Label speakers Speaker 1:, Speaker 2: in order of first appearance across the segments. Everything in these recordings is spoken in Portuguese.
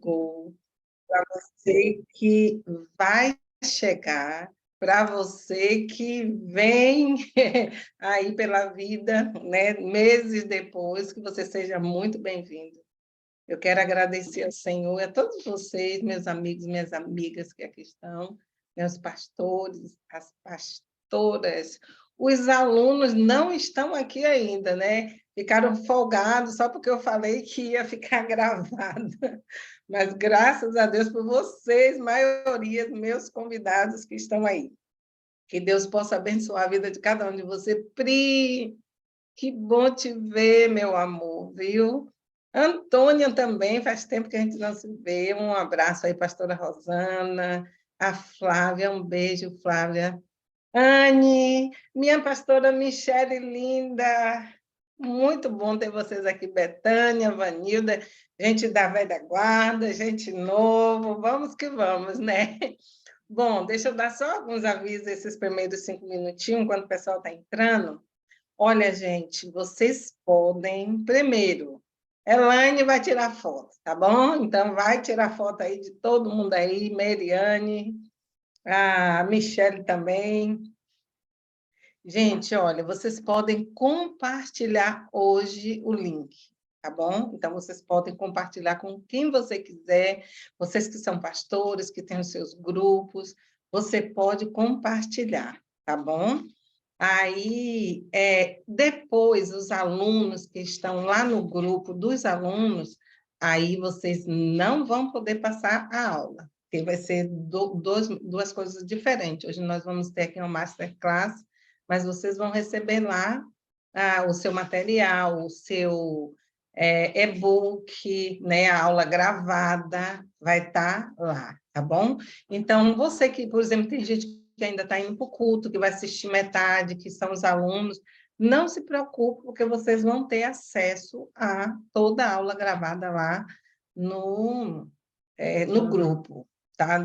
Speaker 1: para você que vai chegar, para você que vem aí pela vida, né, meses depois, que você seja muito bem-vindo. Eu quero agradecer ao Senhor e a todos vocês, meus amigos, minhas amigas que aqui estão, meus pastores, as pastoras. Os alunos não estão aqui ainda, né? Ficaram folgados só porque eu falei que ia ficar gravado. Mas graças a Deus por vocês, maioria dos meus convidados que estão aí. Que Deus possa abençoar a vida de cada um de vocês. Pri, que bom te ver, meu amor, viu? Antônia também, faz tempo que a gente não se vê. Um abraço aí, pastora Rosana, a Flávia, um beijo, Flávia. Anne, minha pastora Michele linda, muito bom ter vocês aqui, Betânia, Vanilda, gente da velha guarda, gente novo, vamos que vamos, né? Bom, deixa eu dar só alguns avisos, esses primeiros 5 minutinhos, quando o pessoal está entrando. Olha, gente, vocês podem, primeiro, Elaine vai tirar foto, tá bom? Então, vai tirar foto aí de todo mundo aí, Meriane, a Michele também. Gente, olha, vocês podem compartilhar hoje o link, tá bom? Então, vocês podem compartilhar com quem você quiser, vocês que são pastores, que têm os seus grupos, você pode compartilhar, tá bom? Aí, depois, os alunos que estão lá no grupo dos alunos, aí vocês não vão poder passar a aula, porque vai ser duas coisas diferentes. Hoje nós vamos ter aqui uma masterclass, mas vocês vão receber lá o seu material, o seu e-book, né, a aula gravada, vai estar lá, tá bom? Então, você que, por exemplo, tem gente que ainda está indo para o culto, que vai assistir metade, que são os alunos, não se preocupe, porque vocês vão ter acesso a toda a aula gravada lá no grupo, tá?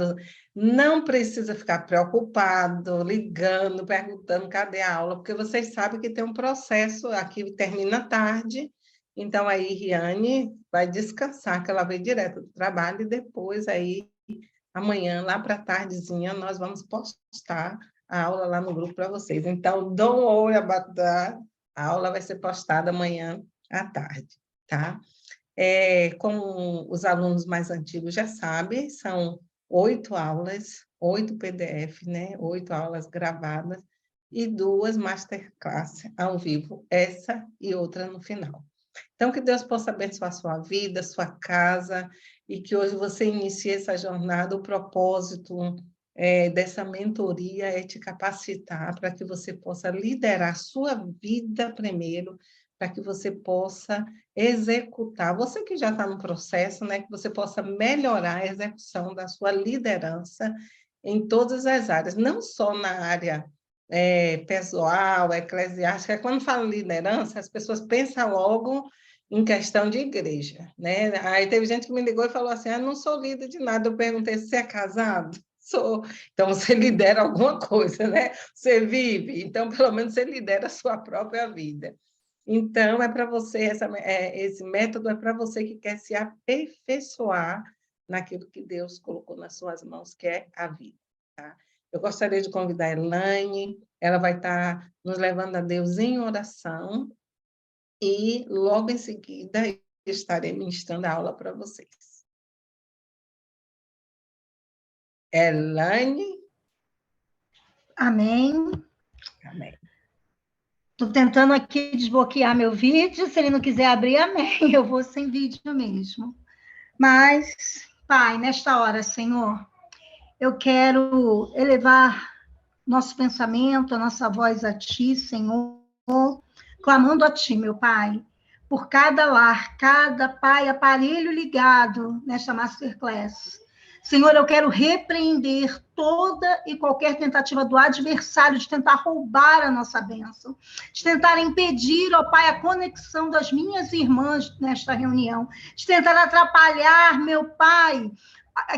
Speaker 1: Não precisa ficar preocupado, ligando, perguntando cadê a aula, porque vocês sabem que tem um processo aqui que termina tarde, então aí Riane vai descansar, que ela veio direto do trabalho, e depois aí amanhã, lá para a tardezinha, nós vamos postar a aula lá no grupo para vocês. Então, don't worry about that. A aula vai ser postada amanhã à tarde, tá? Como os alunos mais antigos já sabem, são 8 aulas, 8 PDF, né? 8 aulas gravadas e 2 masterclass ao vivo, essa e outra no final. Então, que Deus possa abençoar a sua vida, sua casa, e que hoje você inicie essa jornada. O propósito dessa mentoria é te capacitar para que você possa liderar a sua vida primeiro, para que você possa executar. Você que já está no processo, né, que você possa melhorar a execução da sua liderança em todas as áreas, não só na área pessoal, eclesiástica. Quando fala liderança, as pessoas pensam logo em questão de igreja, né? Aí teve gente que me ligou e falou assim, não sou líder de nada. Eu perguntei, você é casado? Sou. Então, você lidera alguma coisa, né? Você vive, então, pelo menos, você lidera a sua própria vida. Então, é para você, esse método é para você que quer se aperfeiçoar naquilo que Deus colocou nas suas mãos, que é a vida, tá? Eu gostaria de convidar a Elaine, ela vai estar nos levando a Deus em oração, e logo em seguida estarei ministrando a aula para vocês. Elaine?
Speaker 2: Amém.
Speaker 1: Amém.
Speaker 2: Estou tentando aqui desbloquear meu vídeo, se ele não quiser abrir, amém, eu vou sem vídeo mesmo. Mas, Pai, nesta hora, Senhor, eu quero elevar nosso pensamento, a nossa voz a Ti, Senhor, clamando a Ti, meu Pai, por cada lar, cada pai, aparelho ligado nesta Masterclass. Senhor, eu quero repreender toda e qualquer tentativa do adversário de tentar roubar a nossa bênção, de tentar impedir, ó Pai, a conexão das minhas irmãs nesta reunião, de tentar atrapalhar, meu Pai,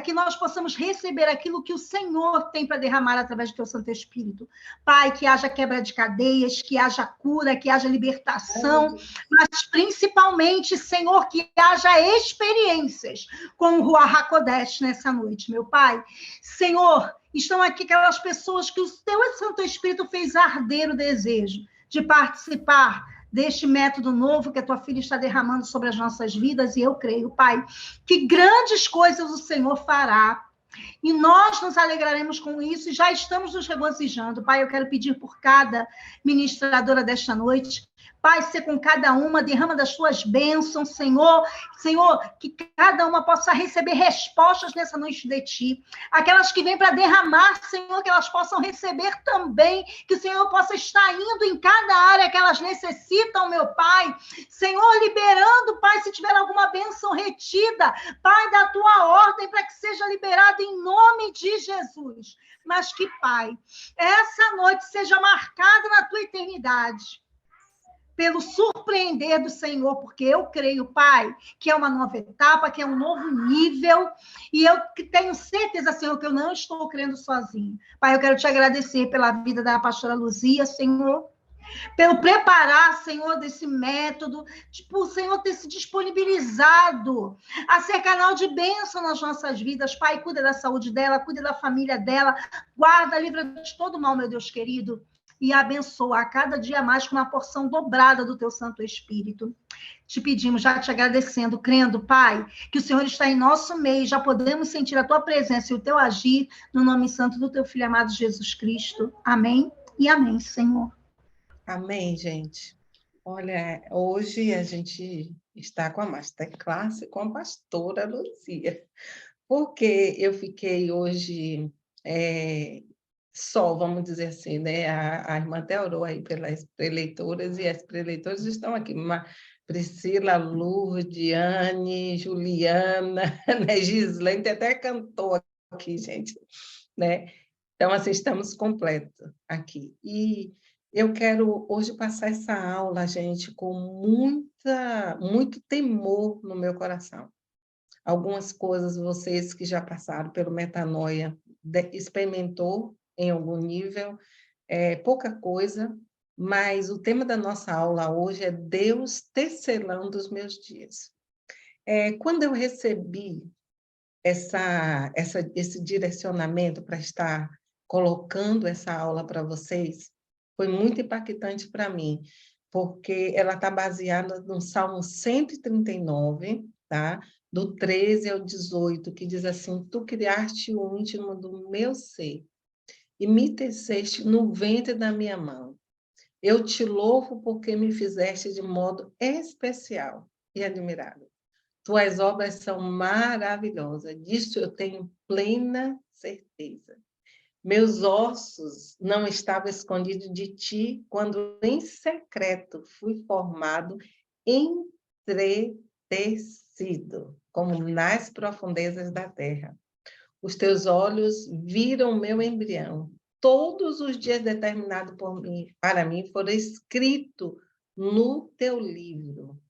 Speaker 2: que nós possamos receber aquilo que o Senhor tem para derramar através do teu Santo Espírito. Pai, que haja quebra de cadeias, que haja cura, que haja libertação, mas principalmente, Senhor, que haja experiências com o Ruach HaKodesh nessa noite, meu Pai. Senhor, estão aqui aquelas pessoas que o teu Santo Espírito fez arder o desejo de participar deste método novo que a tua filha está derramando sobre as nossas vidas, e eu creio, Pai, que grandes coisas o Senhor fará, e nós nos alegraremos com isso, e já estamos nos regozijando. Pai, eu quero pedir por cada ministradora desta noite, Pai, ser com cada uma, derrama das tuas bênçãos, Senhor, que cada uma possa receber respostas nessa noite de ti, aquelas que vêm para derramar, Senhor, que elas possam receber também, que o Senhor possa estar indo em cada área que elas necessitam, meu Pai, Senhor, liberando, Pai, se tiver alguma bênção retida, Pai, da tua ordem, para que seja liberada em nome de Jesus, mas que, Pai, essa noite seja marcada na tua eternidade, pelo surpreender do Senhor, porque eu creio, Pai, que é uma nova etapa, que é um novo nível, e eu tenho certeza, Senhor, que eu não estou crendo sozinho. Pai, eu quero te agradecer pela vida da pastora Luzia, Senhor, pelo preparar, Senhor, desse método, o Senhor ter se disponibilizado a ser canal de bênção nas nossas vidas. Pai, cuida da saúde dela, cuida da família dela, guarda, livra de todo mal, meu Deus querido, e abençoa a cada dia mais com uma porção dobrada do teu Santo Espírito. Te pedimos, já te agradecendo, crendo, Pai, que o Senhor está em nosso meio, já podemos sentir a tua presença e o teu agir, no nome santo do teu Filho amado Jesus Cristo. Amém e amém, Senhor.
Speaker 1: Amém, gente. Olha, hoje a gente está com a Masterclass com a pastora Luzia, porque eu fiquei hoje só, vamos dizer assim, né? A irmã até orou aí pelas preleitoras, e as preleitoras estão aqui, Priscila, Lourdes, Anne, Juliana, né? Gislaine até cantou aqui, gente, né? Então, assim, estamos completos aqui. E eu quero hoje passar essa aula, gente, com muito temor no meu coração. Algumas coisas, vocês que já passaram pelo Metanoia, experimentou em algum nível, pouca coisa, mas o tema da nossa aula hoje é Deus tecelando os meus dias. Quando eu recebi esse direcionamento para estar colocando essa aula para vocês, foi muito impactante para mim, porque ela está baseada no Salmo 139, tá? Do 13 ao 18, que diz assim: Tu criaste o íntimo do meu ser, e me teceste no ventre da minha mão. Eu te louvo porque me fizeste de modo especial e admirável. Tuas obras são maravilhosas, disso eu tenho plena certeza. Meus ossos não estavam escondidos de ti, quando em secreto fui formado, entretecido, como nas profundezas da terra. Os teus olhos viram meu embrião. Todos os dias determinados para mim foram escritos no teu livro,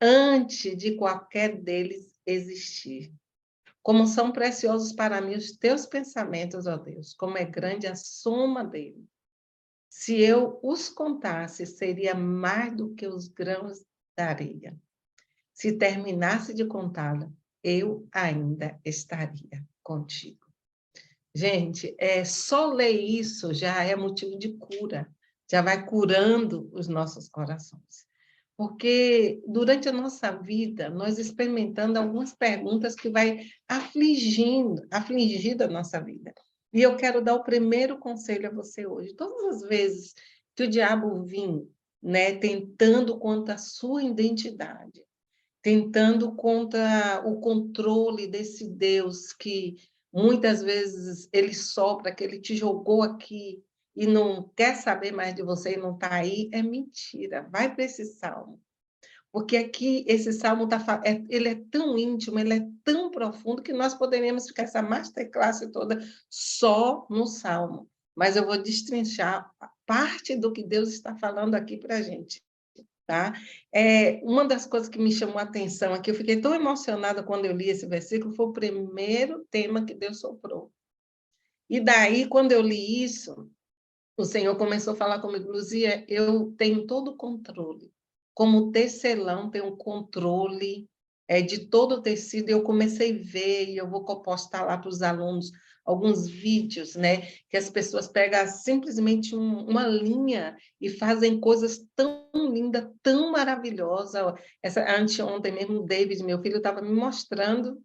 Speaker 1: antes de qualquer deles existir. Como são preciosos para mim os teus pensamentos, ó Deus, como é grande a soma deles. Se eu os contasse, seria mais do que os grãos da areia. Se terminasse de contá-la, eu ainda estaria contigo. Gente, só ler isso já é motivo de cura, já vai curando os nossos corações. Porque durante a nossa vida, nós experimentando algumas perguntas que vai afligindo a nossa vida. E eu quero dar o primeiro conselho a você hoje. Todas as vezes que o diabo vir, né, tentando contra a sua identidade, tentando contra o controle desse Deus que muitas vezes ele sopra, que ele te jogou aqui e não quer saber mais de você e não está aí, é mentira. Vai para esse salmo. Porque aqui esse salmo ele é tão íntimo, ele é tão profundo, que nós poderíamos ficar essa masterclass toda só no salmo. Mas eu vou destrinchar parte do que Deus está falando aqui para a gente. Tá? Uma das coisas que me chamou a atenção aqui, eu fiquei tão emocionada quando eu li esse versículo, foi o primeiro tema que Deus soprou. E daí, quando eu li isso, o Senhor começou a falar comigo: Luzia, eu tenho todo o controle. Como tecelão, tenho um controle de todo o tecido, e eu comecei a ver, e eu vou postar lá para os alunos alguns vídeos, né, que as pessoas pegam simplesmente uma linha e fazem coisas tão lindas, tão maravilhosas. Anteontem mesmo, o David, meu filho, estava me mostrando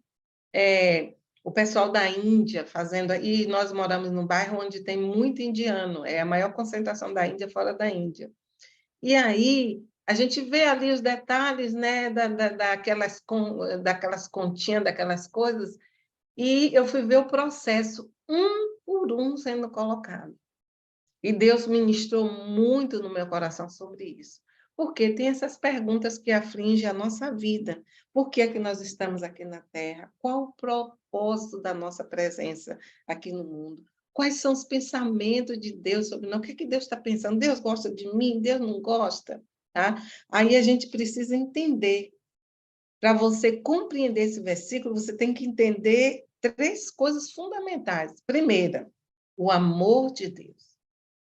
Speaker 1: o pessoal da Índia fazendo, e nós moramos num bairro onde tem muito indiano, é a maior concentração da Índia fora da Índia. E aí a gente vê ali os detalhes, né, daquelas continhas, daquelas coisas, e eu fui ver o processo, um por um, sendo colocado. E Deus ministrou muito no meu coração sobre isso. Porque tem essas perguntas que afligem a nossa vida. Por que é que nós estamos aqui na Terra? Qual o propósito da nossa presença aqui no mundo? Quais são os pensamentos de Deus sobre nós? O que é que Deus está pensando? Deus gosta de mim? Deus não gosta? Tá? Aí a gente precisa entender. Para você compreender esse versículo, você tem que entender 3 coisas fundamentais. Primeira, o amor de Deus.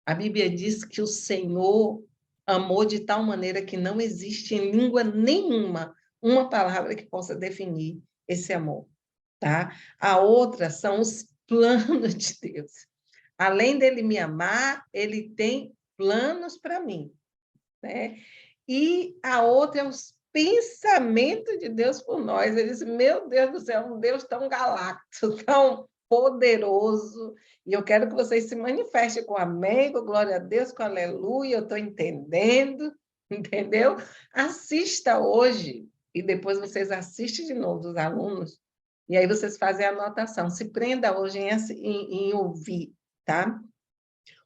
Speaker 1: A Bíblia diz que o Senhor amou de tal maneira que não existe em língua nenhuma uma palavra que possa definir esse amor, tá? A outra são os planos de Deus. Além dele me amar, ele tem planos para mim, né? E a outra é os pensamentos de Deus por nós. Ele disse: meu Deus do céu, um Deus tão galacto, tão poderoso, e eu quero que vocês se manifestem com amém, com glória a Deus, com aleluia, eu estou entendendo, entendeu? Assista hoje, e depois vocês assistem de novo, os alunos, e aí vocês fazem a anotação. Se prenda hoje em ouvir, tá?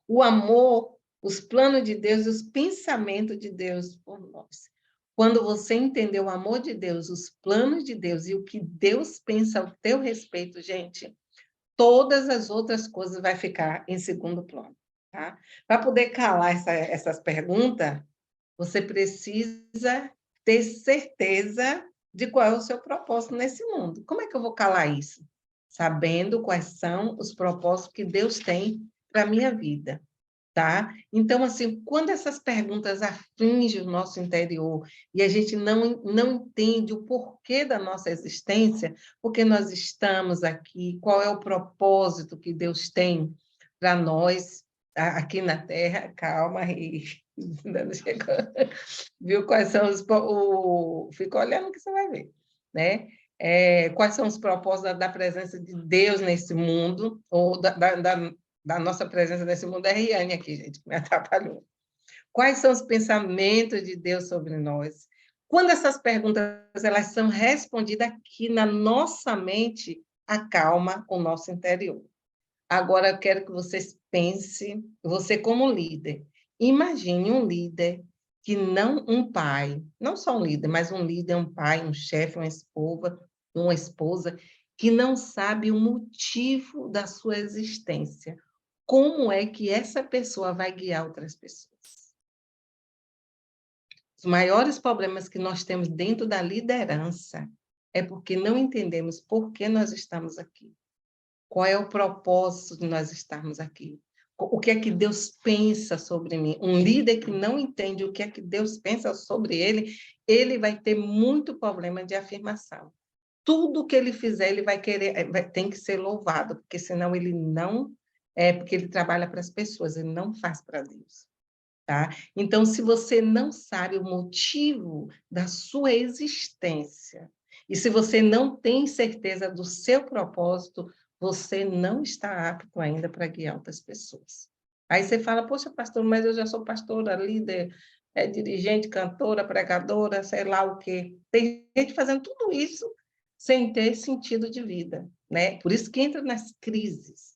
Speaker 1: O amor, os planos de Deus e os pensamentos de Deus por nós. Quando você entender o amor de Deus, os planos de Deus e o que Deus pensa ao teu respeito, gente, todas as outras coisas vai ficar em segundo plano, tá? Para poder calar essas perguntas, você precisa ter certeza de qual é o seu propósito nesse mundo. Como é que eu vou calar isso? Sabendo quais são os propósitos que Deus tem para a minha vida. Tá? Então, assim, quando essas perguntas afligem o nosso interior e a gente não entende o porquê da nossa existência, porque nós estamos aqui, qual é o propósito que Deus tem para nós aqui na Terra, calma aí, ainda não chegou. Viu quais são fica olhando que você vai ver, né? Quais são os propósitos da presença de Deus nesse mundo, ou da nossa presença nesse mundo. É Riane aqui, gente, que me atrapalhou. Quais são os pensamentos de Deus sobre nós? Quando essas perguntas elas são respondidas aqui na nossa mente, acalma o nosso interior. Agora, eu quero que vocês pensem, você como líder, imagine um líder que não um pai, não só um líder, mas um líder, um pai, um chefe, uma esposa, que não sabe o motivo da sua existência. Como é que essa pessoa vai guiar outras pessoas? Os maiores problemas que nós temos dentro da liderança é porque não entendemos por que nós estamos aqui. Qual é o propósito de nós estarmos aqui? O que é que Deus pensa sobre mim? Um líder que não entende o que é que Deus pensa sobre ele vai ter muito problema de afirmação. Tudo que ele fizer, ele vai querer, tem que ser louvado, porque senão ele não porque ele trabalha para as pessoas, ele não faz para Deus. Tá? Então, se você não sabe o motivo da sua existência, e se você não tem certeza do seu propósito, você não está apto ainda para guiar outras pessoas. Aí você fala: poxa, pastor, mas eu já sou pastora, líder, dirigente, cantora, pregadora, sei lá o quê. Tem gente fazendo tudo isso sem ter sentido de vida, né? Por isso que entra nas crises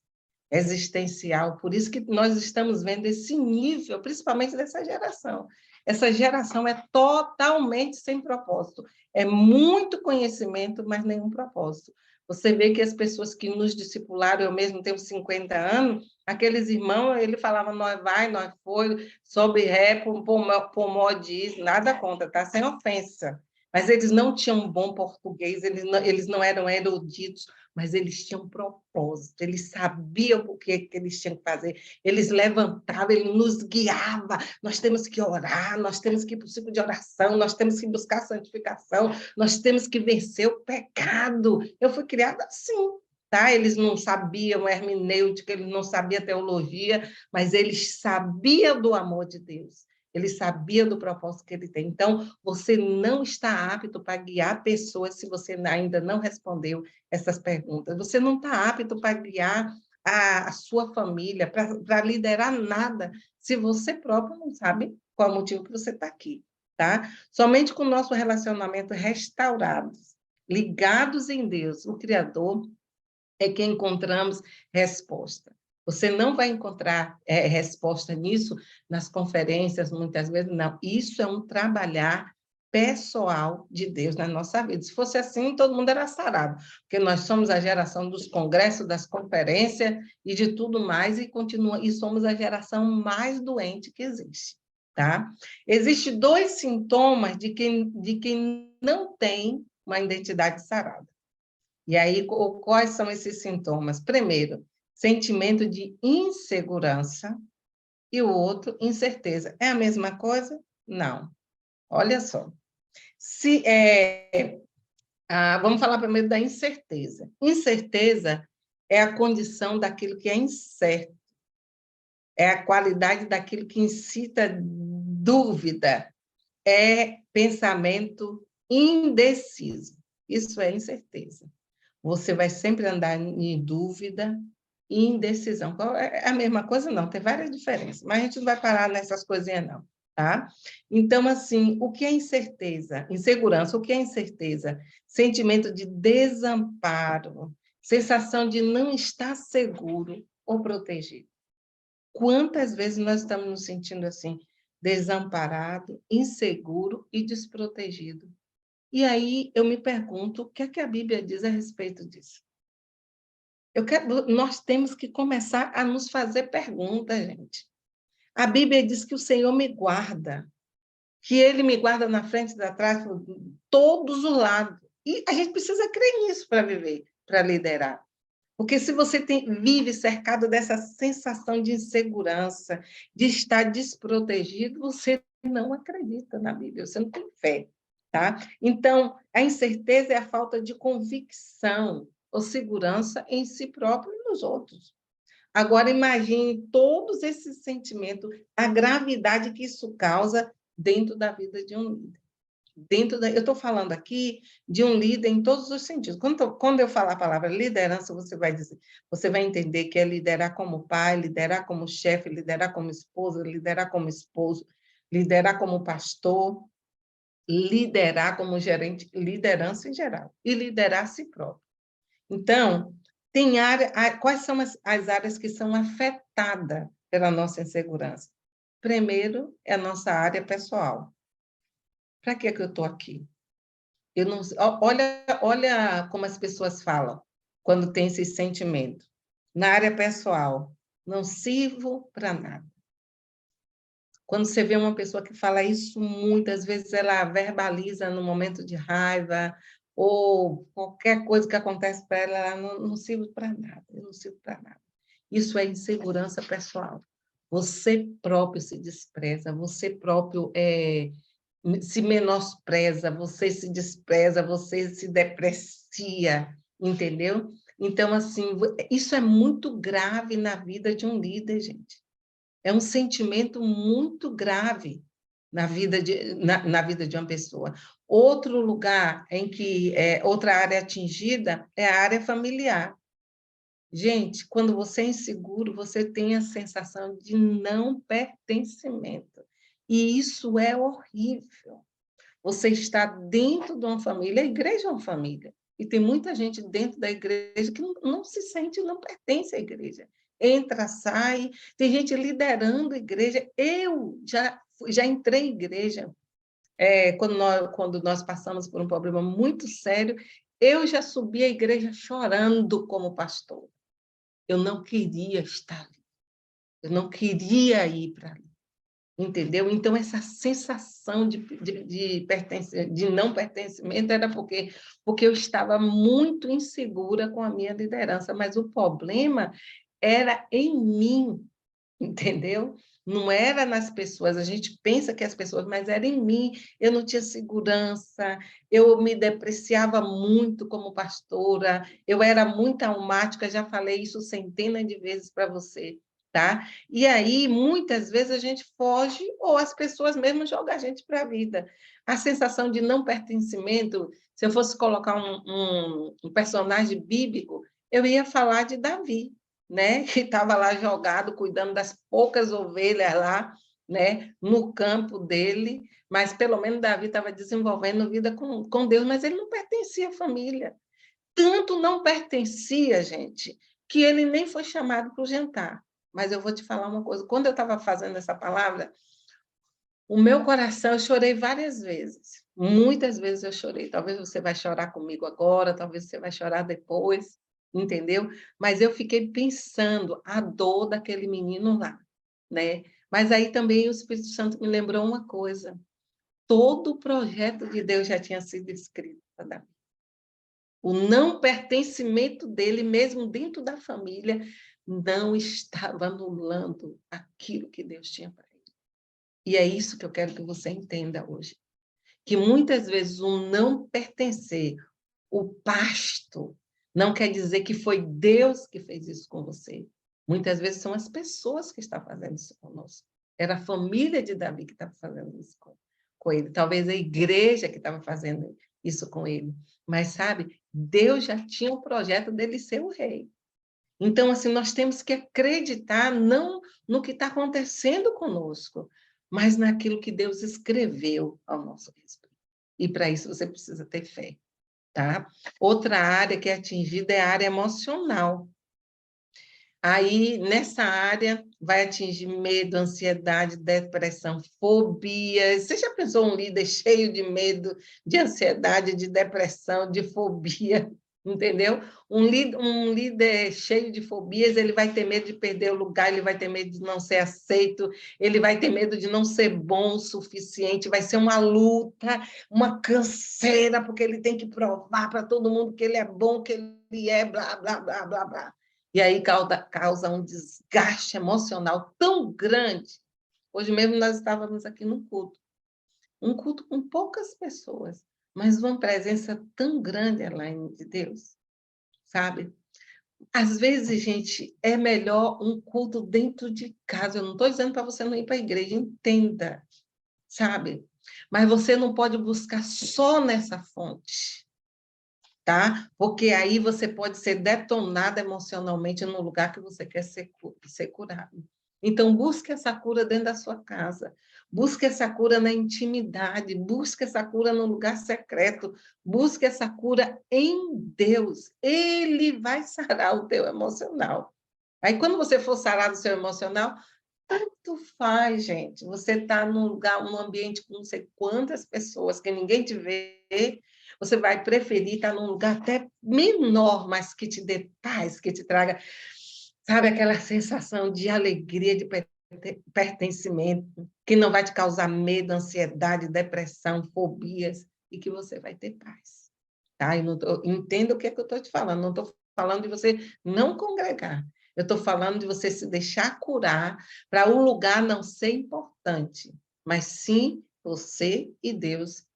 Speaker 1: existencial, por isso que nós estamos vendo esse nível, principalmente dessa geração, Essa geração é totalmente sem propósito. É muito conhecimento, mas nenhum propósito. Você vê que as pessoas que nos discipularam, eu mesmo tenho 50 anos, aqueles irmãos, ele falava, nós vai, nós foi, sobe ré, pomó diz, nada contra, tá? Sem ofensa. Mas eles não tinham bom português, eles não eram eruditos, mas eles tinham propósito, eles sabiam o que eles tinham que fazer, eles levantavam, ele nos guiava, nós temos que orar, nós temos que ir para o ciclo de oração, nós temos que buscar santificação, nós temos que vencer o pecado. Eu fui criada assim, tá? Eles não sabiam hermenêutica, eles não sabiam teologia, mas eles sabiam do amor de Deus. Ele sabia do propósito que ele tem. Então, você não está apto para guiar pessoas se você ainda não respondeu essas perguntas. Você não está apto para guiar a sua família, para liderar nada, se você próprio não sabe qual é o motivo que você está aqui. Tá? Somente com o nosso relacionamento restaurados, ligados em Deus, o Criador, é que encontramos resposta. Você não vai encontrar resposta nisso nas conferências, muitas vezes, não. Isso é um trabalhar pessoal de Deus na nossa vida. Se fosse assim, todo mundo era sarado, porque nós somos a geração dos congressos, das conferências e de tudo mais, e somos a geração mais doente que existe. Tá? Existem 2 sintomas de quem não tem uma identidade sarada. E aí, quais são esses sintomas? Primeiro, sentimento de insegurança, e o outro, incerteza. É a mesma coisa? Não. Olha só. Vamos falar primeiro da incerteza. Incerteza é a condição daquilo que é incerto, é a qualidade daquilo que incita dúvida, é pensamento indeciso. Isso é incerteza. Você vai sempre andar em dúvida e indecisão. É a mesma coisa? Não, tem várias diferenças, mas a gente não vai parar nessas coisinhas, não, tá? Então, assim, o que é incerteza? Insegurança, o que é incerteza? Sentimento de desamparo, sensação de não estar seguro ou protegido. Quantas vezes nós estamos nos sentindo assim, desamparado, inseguro e desprotegido? E aí eu me pergunto, o que é que a Bíblia diz a respeito disso? Nós temos que começar a nos fazer perguntas, gente. A Bíblia diz que o Senhor me guarda, que Ele me guarda na frente e atrás, por todos os lados. E a gente precisa crer nisso para viver, para liderar. Porque se você vive cercado dessa sensação de insegurança, de estar desprotegido, você não acredita na Bíblia, você não tem fé. Tá? Então, a incerteza é a falta de convicção ou segurança em si próprio e nos outros. Agora, imagine todos esses sentimentos, a gravidade que isso causa dentro da vida de um líder. Eu estou falando aqui de um líder em todos os sentidos. Quando eu falar a palavra liderança, você vai entender que é liderar como pai, liderar como chefe, liderar como esposa, liderar como esposo, liderar como pastor, liderar como gerente, liderança em geral, e liderar a si próprio. Então, quais são as áreas que são afetadas pela nossa insegurança? Primeiro, é a nossa área pessoal. Para que eu estou aqui? Eu não, olha como as pessoas falam quando tem esse sentimento. Na área pessoal, não sirvo para nada. Quando você vê uma pessoa que fala isso, muitas vezes ela verbaliza no momento de raiva, ou qualquer coisa que acontece para ela, ela não sirvo para nada, eu não sirvo para nada. Isso é insegurança pessoal. Você próprio se despreza, você próprio se menospreza, você se despreza, você se deprecia, entendeu? Então, assim, isso é muito grave na vida de um líder, gente. É um sentimento muito grave na vida de uma pessoa. Outro lugar em que outra área atingida é a área familiar. Gente, quando você é inseguro, você tem a sensação de não pertencimento. E isso é horrível. Você está dentro de uma família, a igreja é uma família. E tem muita gente dentro da igreja que não se sente, não pertence à igreja. entra, sai, tem gente liderando igreja. Eu já entrei em igreja, quando nós passamos por um problema muito sério, eu já subi à igreja chorando como pastor. Eu não queria estar ali, eu não queria ir para ali, entendeu? Então, essa sensação de não pertencimento era porque eu estava muito insegura com a minha liderança, mas o problema era em mim, entendeu? Não era nas pessoas, a gente pensa que as pessoas, mas era em mim, eu não tinha segurança, eu me depreciava muito como pastora, eu era muito almática, já falei isso centenas de vezes para você, tá? E aí, muitas vezes, a gente foge, ou as pessoas mesmo jogam a gente para a vida. A sensação de não pertencimento, se eu fosse colocar um personagem bíblico, eu ia falar de Davi, né? Que estava lá jogado, cuidando das poucas ovelhas lá, né? No campo dele, mas pelo menos Davi estava desenvolvendo vida com Deus, mas ele não pertencia à família. Tanto não pertencia, gente, que ele nem foi chamado para o jantar. Mas eu vou te falar uma coisa, quando eu estava fazendo essa palavra, o meu coração, eu chorei várias vezes. Muitas vezes eu chorei. Talvez você vai chorar comigo agora, talvez você vai chorar depois, entendeu? Mas eu fiquei pensando a dor daquele menino lá, né? Mas aí também o Espírito Santo me lembrou uma coisa. Todo o projeto de Deus já tinha sido escrito para Davi. O não pertencimento dele, mesmo dentro da família, não estava anulando aquilo que Deus tinha para ele. E é isso que eu quero que você entenda hoje. Que muitas vezes o não pertencer, o pasto, não quer dizer que foi Deus que fez isso com você. Muitas vezes são as pessoas que estão fazendo isso conosco. Era a família de Davi que estava fazendo isso com ele. Talvez a igreja que estava fazendo isso com ele. Mas, sabe, Deus já tinha o projeto dele ser o rei. Então, assim, nós temos que acreditar não no que está acontecendo conosco, mas naquilo que Deus escreveu ao nosso respeito. E para isso você precisa ter fé, tá? Outra área que é atingida é a área emocional. Aí, nessa área, vai atingir medo, ansiedade, depressão, fobias. Você já pensou um líder cheio de medo, de ansiedade, de depressão, de fobia? Entendeu? Um líder cheio de fobias, ele vai ter medo de perder o lugar, ele vai ter medo de não ser aceito, ele vai ter medo de não ser bom o suficiente, vai ser uma luta, uma canseira, porque ele tem que provar para todo mundo que ele é bom, que ele é, blá, blá, blá, blá, blá. E aí causa um desgaste emocional tão grande. Hoje mesmo nós estávamos aqui no culto. Um culto com poucas pessoas, mas uma presença tão grande, Elaine, de Deus, sabe? Às vezes, gente, é melhor um culto dentro de casa. Eu não estou dizendo para você não ir para a igreja, entenda, sabe? Mas você não pode buscar só nessa fonte, tá? Porque aí você pode ser detonado emocionalmente no lugar que você quer ser curado. Então, busque essa cura dentro da sua casa, busque essa cura na intimidade, busque essa cura no lugar secreto, busque essa cura em Deus. Ele vai sarar o teu emocional. Aí, quando você for sarar do seu emocional, tanto faz, gente. Você está num lugar, num ambiente com não sei quantas pessoas, que ninguém te vê, você vai preferir estar num lugar até menor, mas que te dê paz, que te traga, sabe, aquela sensação de alegria, de pertencimento, que não vai te causar medo, ansiedade, depressão, fobias, e que você vai ter paz. Tá? Entenda o que é que eu estou te falando, não estou falando de você não congregar, eu estou falando de você se deixar curar para o lugar não ser importante, mas sim você e Deus,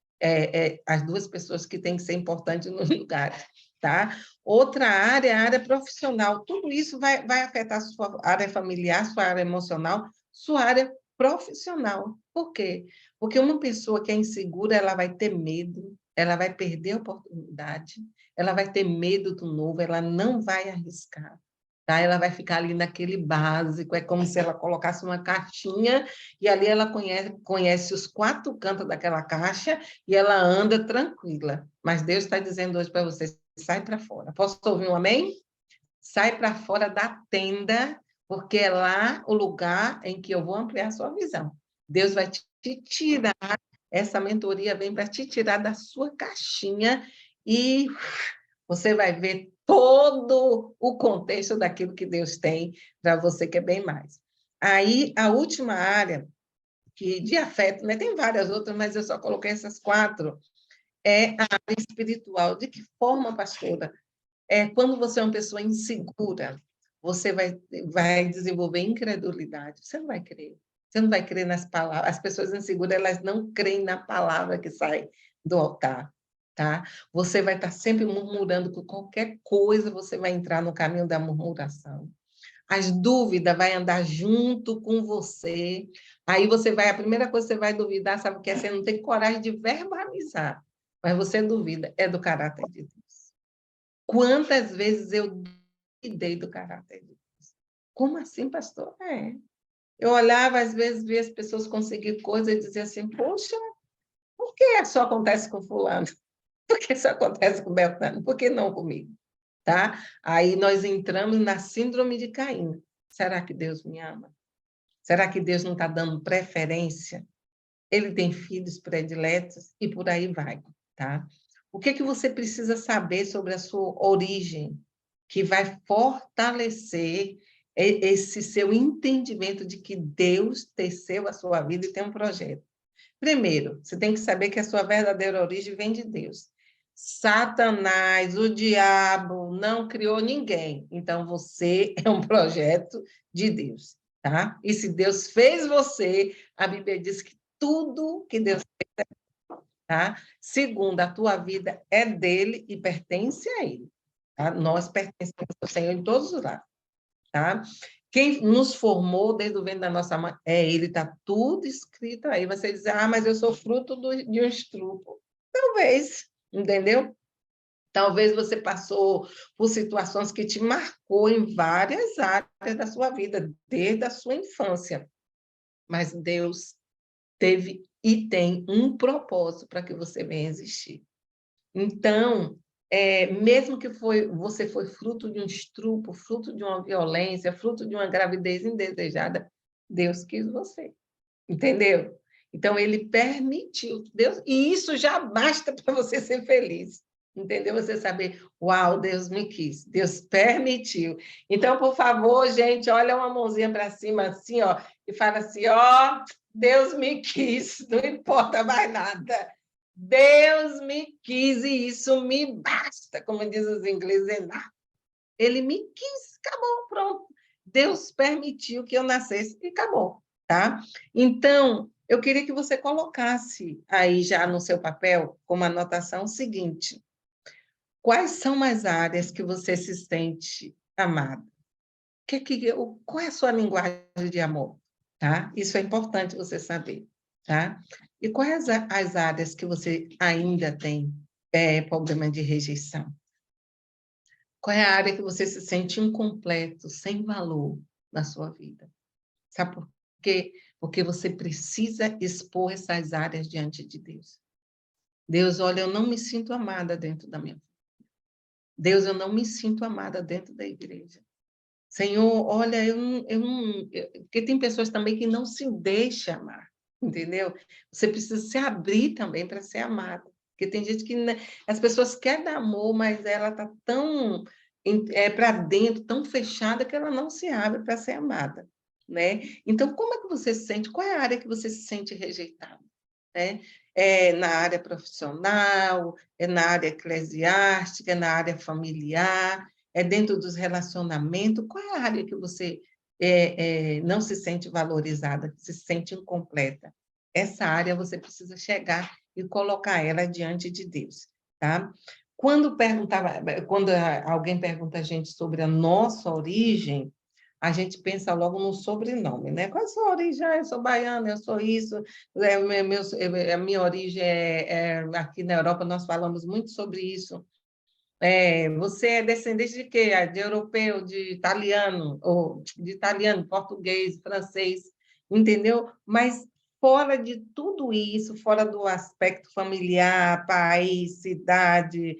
Speaker 1: as duas pessoas que têm que ser importantes nos lugares, tá? Outra área é a área profissional. Tudo isso vai afetar a sua área familiar, sua área emocional, sua área profissional. Por quê? Porque uma pessoa que é insegura, ela vai ter medo, ela vai perder a oportunidade, ela vai ter medo do novo, ela não vai arriscar. Tá? Ela vai ficar ali naquele básico, é como se ela colocasse uma caixinha e ali ela conhece os 4 cantos daquela caixa e ela anda tranquila. Mas Deus está dizendo hoje para você, sai para fora. Posso ouvir um amém? Sai para fora da tenda, porque é lá o lugar em que eu vou ampliar a sua visão. Deus vai te tirar, essa mentoria vem para te tirar da sua caixinha e você vai ver todo o contexto daquilo que Deus tem para você, que é bem mais. Aí, a última área que de afeto, né? Tem várias outras, mas eu só coloquei essas 4, é a área espiritual. De que forma, pastora? Quando você é uma pessoa insegura, você vai desenvolver incredulidade. Você não vai crer. Você não vai crer nas palavras. As pessoas inseguras, elas não creem na palavra que sai do altar, tá? Você vai estar sempre murmurando com qualquer coisa, você vai entrar no caminho da murmuração. As dúvidas vai andar junto com você. Aí você vai, a primeira coisa que você vai duvidar, sabe o que é? Você não tem coragem de verbalizar, mas você duvida, é do caráter de Deus. Quantas vezes eu duvidei do caráter de Deus? Como assim, pastor? Eu olhava, às vezes, via as pessoas conseguir coisas e dizia assim, poxa, por que só acontece com fulano? Por que só acontece com Beltrano? Por que não comigo? Tá? Aí nós entramos na síndrome de Caim. Será que Deus me ama? Será que Deus não está dando preferência? Ele tem filhos prediletos e por aí vai, tá? O que que você precisa saber sobre a sua origem que vai fortalecer esse seu entendimento de que Deus teceu a sua vida e tem um projeto? Primeiro, você tem que saber que a sua verdadeira origem vem de Deus. Satanás, o diabo, não criou ninguém. Então, você é um projeto de Deus, tá? E se Deus fez você, a Bíblia diz que tudo que Deus fez é bom, tá? Segundo, a tua vida é dele e pertence a ele, tá? Nós pertencemos ao Senhor em todos os lados, tá? Quem nos formou desde o ventre da nossa mãe é ele, está tudo escrito aí. Você diz, mas eu sou fruto de um estrupo. Talvez, entendeu? Talvez você passou por situações que te marcou em várias áreas da sua vida, desde a sua infância. Mas Deus teve e tem um propósito para que você venha existir. Então, mesmo que você foi fruto de um estupro, fruto de uma violência, fruto de uma gravidez indesejada, Deus quis você, entendeu? Então, ele permitiu, Deus, e isso já basta para você ser feliz, entendeu? Você saber, uau, Deus me quis, Deus permitiu. Então, por favor, gente, olha uma mãozinha para cima assim, ó, e fala assim, ó, Deus me quis, não importa mais nada. Deus me quis e isso me basta, como diz os ingleses, enough. Ele me quis, acabou, pronto. Deus permitiu que eu nascesse e acabou, tá? Então, eu queria que você colocasse aí já no seu papel, como anotação, o seguinte: quais são as áreas que você se sente amado? Qual é a sua linguagem de amor? Tá? Isso é importante você saber, tá? E quais as áreas que você ainda tem problema de rejeição? Qual é a área que você se sente incompleto, sem valor na sua vida? Sabe por quê? Porque você precisa expor essas áreas diante de Deus. Deus, olha, eu não me sinto amada dentro da minha vida. Deus, eu não me sinto amada dentro da igreja. Senhor, olha, porque tem pessoas também que não se deixam amar, entendeu? Você precisa se abrir também para ser amada. Porque tem gente que, né, as pessoas querem dar amor, mas ela está tão para dentro, tão fechada, que ela não se abre para ser amada, né? Então, como é que você se sente? Qual é a área que você se sente rejeitada? Né? É na área profissional, é na área eclesiástica, é na área familiar, é dentro dos relacionamentos? Qual é a área que você não se sente valorizada, que se sente incompleta? Essa área você precisa chegar e colocar ela diante de Deus, tá? Quando alguém pergunta a gente sobre a nossa origem, a gente pensa logo no sobrenome, né? Qual é a sua origem? Eu sou baiana, eu sou isso. A minha origem aqui na Europa, nós falamos muito sobre isso. Você é descendente de quê? De europeu, de italiano, ou de italiano, português, francês, entendeu? Mas fora de tudo isso, fora do aspecto familiar, país, cidade,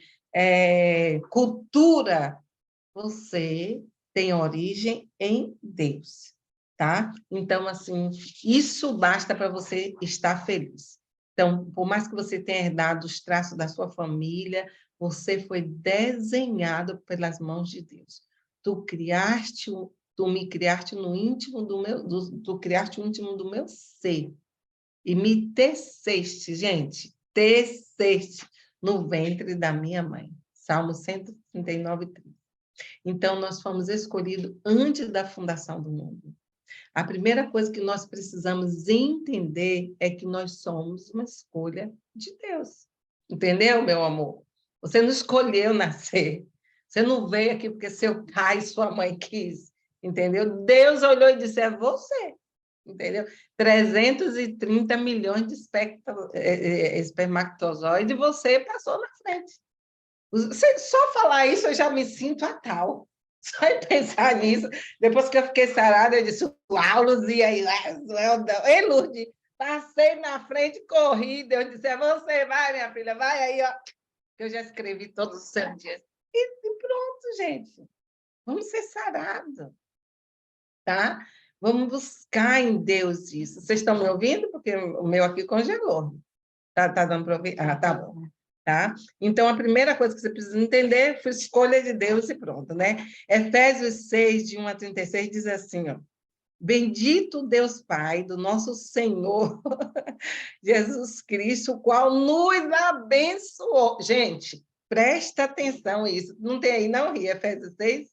Speaker 1: cultura, você tem origem em Deus, tá? Então, assim, isso basta para você estar feliz. Então, por mais que você tenha herdado os traços da sua família, você foi desenhado pelas mãos de Deus. Tu me criaste no íntimo tu criaste o íntimo do meu ser e me teceste, gente, teceste no ventre da minha mãe. Salmo 139, 30. Então, nós fomos escolhidos antes da fundação do mundo. A primeira coisa que nós precisamos entender é que nós somos uma escolha de Deus. Entendeu, meu amor? Você não escolheu nascer. Você não veio aqui porque seu pai e sua mãe quis. Entendeu? Deus olhou e disse: é você. Entendeu? 330 milhões de espermatozoides, você passou na frente. Só falar isso, eu já me sinto a tal. Só em pensar nisso. Depois que eu fiquei sarada, eu disse: uau, Luzia, ei, Lourdes, passei na frente, corri. Deus disse: é você, vai, minha filha, vai aí, ó. Eu já escrevi todos os seus dias. E pronto, gente. Vamos ser sarados, tá? Vamos buscar em Deus isso. Vocês estão me ouvindo? Porque o meu aqui congelou. Tá dando para ouvir? Ah, tá bom. Tá? Então, a primeira coisa que você precisa entender foi a escolha de Deus e pronto, né? Efésios 6, de 1 a 36, diz assim, ó: bendito Deus Pai do nosso Senhor Jesus Cristo, o qual nos abençoou. Gente, presta atenção nisso. Não tem aí, não, Ria? Efésios 6?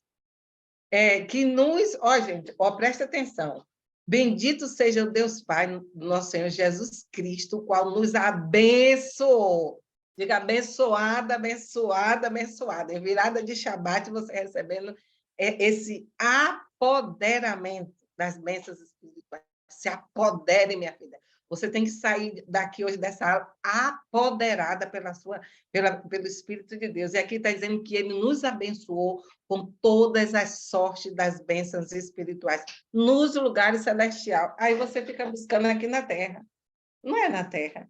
Speaker 1: Que nos... Ó, gente, ó, presta atenção. Bendito seja o Deus Pai do nosso Senhor Jesus Cristo, o qual nos abençoou. Diga abençoada, abençoada, abençoada. Em virada de Shabat, você recebendo esse apoderamento das bênçãos espirituais. Se apodere, minha filha. Você tem que sair daqui hoje dessa aula apoderada pelo Espírito de Deus. E aqui está dizendo que ele nos abençoou com todas as sortes das bênçãos espirituais nos lugares celestiais. Aí você fica buscando aqui na Terra. Não é na Terra.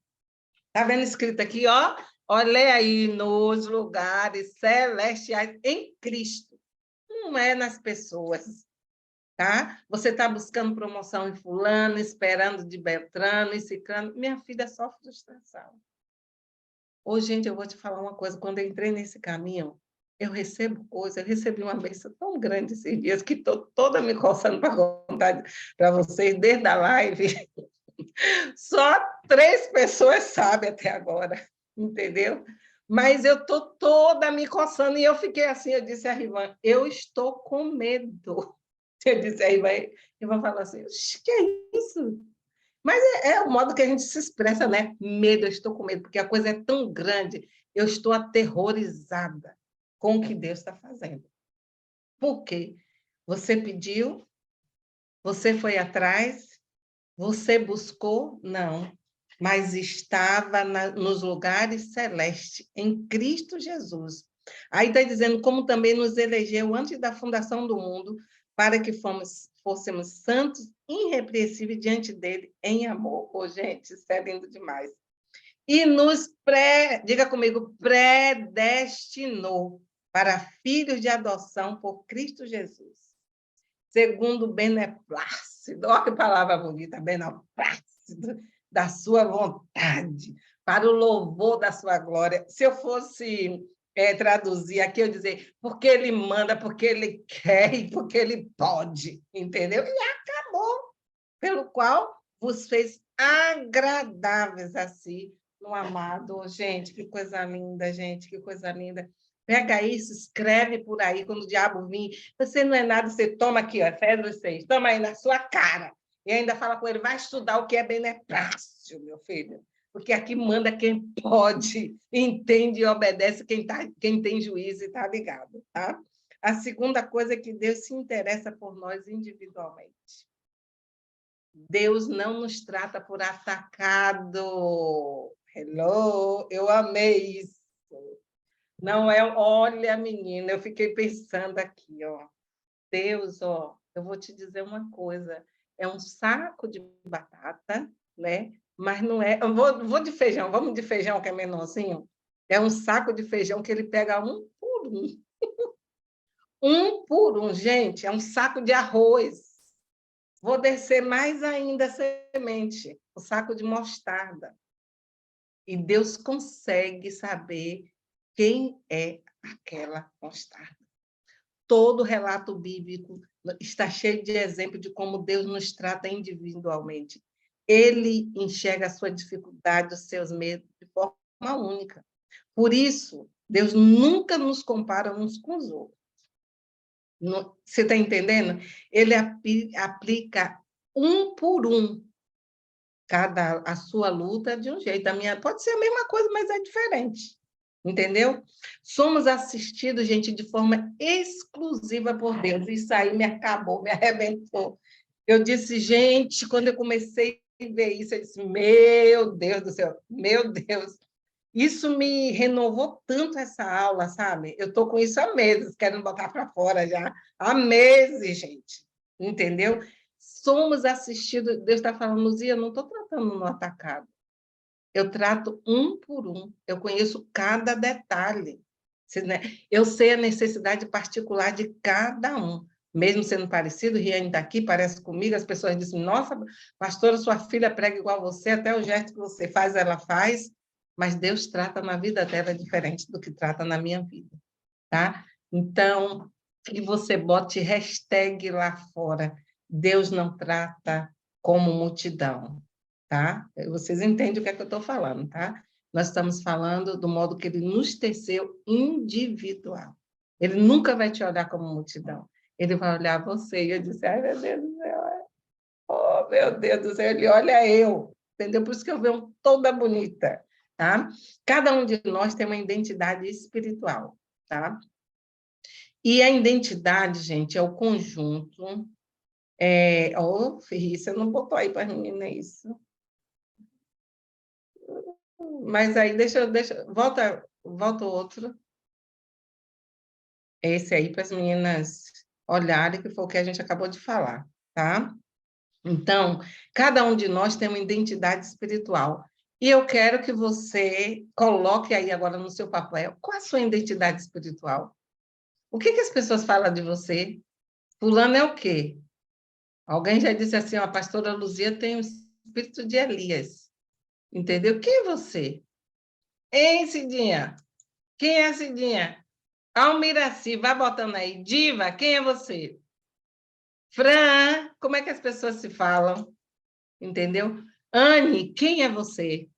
Speaker 1: Está vendo escrito aqui, ó? Olha aí, nos lugares celestiais em Cristo. Não é nas pessoas. Tá? Você está buscando promoção em fulano, esperando de Beltrano e Ciclano. Minha filha só frustração. Ô, gente, eu vou te falar uma coisa. Quando eu entrei nesse caminho, eu recebo coisas, eu recebi uma bênção tão grande esses dias que estou toda me coçando para contar para vocês desde a live. Só 3 pessoas sabem até agora, entendeu? Mas eu estou toda me coçando e eu fiquei assim, eu disse a Rivan, eu estou com medo. Eu disse a Rivan, Rivan falou assim, que é isso? Mas é o modo que a gente se expressa, né? Medo, eu estou com medo, porque a coisa é tão grande, eu estou aterrorizada com o que Deus está fazendo. Por quê? Você pediu, você foi atrás, você buscou? Não. Mas estava nos lugares celestes, em Cristo Jesus. Aí está dizendo como também nos elegeu antes da fundação do mundo, para que fôssemos santos, irrepreensíveis diante dele, em amor. Ô, gente, isso é lindo demais. E diga comigo, predestinou para filhos de adoção por Cristo Jesus, segundo o beneplácito, olha que palavra bonita, beneplácito da sua vontade, para o louvor da sua glória. Se eu fosse traduzir aqui, eu dizer, porque ele manda, porque ele quer e porque ele pode, entendeu? E acabou, pelo qual vos fez agradáveis a si no amado. Oh, gente, que coisa linda, gente, que coisa linda. Pega isso, escreve por aí, quando o diabo vir, você não é nada, você toma aqui, ó, Efésios 6, toma aí na sua cara. E ainda fala com ele, vai estudar o que é beneplácito, meu filho. Porque aqui manda quem pode, entende e obedece quem tem juízo e está ligado. Tá? A segunda coisa é que Deus se interessa por nós individualmente. Deus não nos trata por atacado. Hello, eu amei isso. Não é, olha, menina, eu fiquei pensando aqui, ó. Deus, ó, eu vou te dizer uma coisa, é um saco de batata, né? Mas não é. Eu vou de feijão, vamos de feijão que é menorzinho. É um saco de feijão que ele pega um por um. Um por um, gente, é um saco de arroz. Vou descer mais ainda a semente, o saco de mostarda. E Deus consegue saber quem é aquela mostarda. Todo relato bíblico está cheio de exemplo de como Deus nos trata individualmente. Ele enxerga a sua dificuldade, os seus medos de forma única. Por isso, Deus nunca nos compara uns com os outros. Você está entendendo? Ele aplica um por um a sua luta de um jeito. A minha pode ser a mesma coisa, mas é diferente. Entendeu? Somos assistidos, gente, de forma exclusiva por Deus. Isso aí me acabou, me arrebentou. Eu disse, gente, quando eu comecei a ver isso, eu disse, meu Deus do céu, meu Deus. Isso me renovou tanto essa aula, sabe? Eu estou com isso há meses, querendo botar para fora já. Há meses, gente. Entendeu? Somos assistidos, Deus está falando, Luzia, eu não estou tratando no atacado. Eu trato um por um, eu conheço cada detalhe. Eu sei a necessidade particular de cada um. Mesmo sendo parecido, Riane está aqui, parece comigo, as pessoas dizem, nossa, pastora, sua filha prega igual a você, até o gesto que você faz, ela faz, mas Deus trata na vida dela diferente do que trata na minha vida, tá? Então, que você bote hashtag lá fora, Deus não trata como multidão, tá? Vocês entendem o que é que eu estou falando, tá? Nós estamos falando do modo que ele nos teceu individual. Ele nunca vai te olhar como multidão. Ele vai olhar você. E eu disse, ai, meu Deus do céu. Oh, meu Deus do céu, ele olha eu. Entendeu? Por isso que eu venho toda bonita, tá? Cada um de nós tem uma identidade espiritual, tá? E a identidade, gente, é o conjunto... você não botou aí para as meninas isso. Mas aí, volta outro. Esse aí para as meninas olharem, que foi o que a gente acabou de falar, tá? Então, cada um de nós tem uma identidade espiritual. E eu quero que você coloque aí agora no seu papel qual a sua identidade espiritual. O que as pessoas falam de você? Fulano é o quê? Alguém já disse assim, a pastora Luzia tem o espírito de Elias. Entendeu? Quem é você? Hein, Cidinha? Quem é Cidinha? Almiraci, vai botando aí. Diva, quem é você? Fran, como é que as pessoas se falam? Entendeu? Anne, quem é você?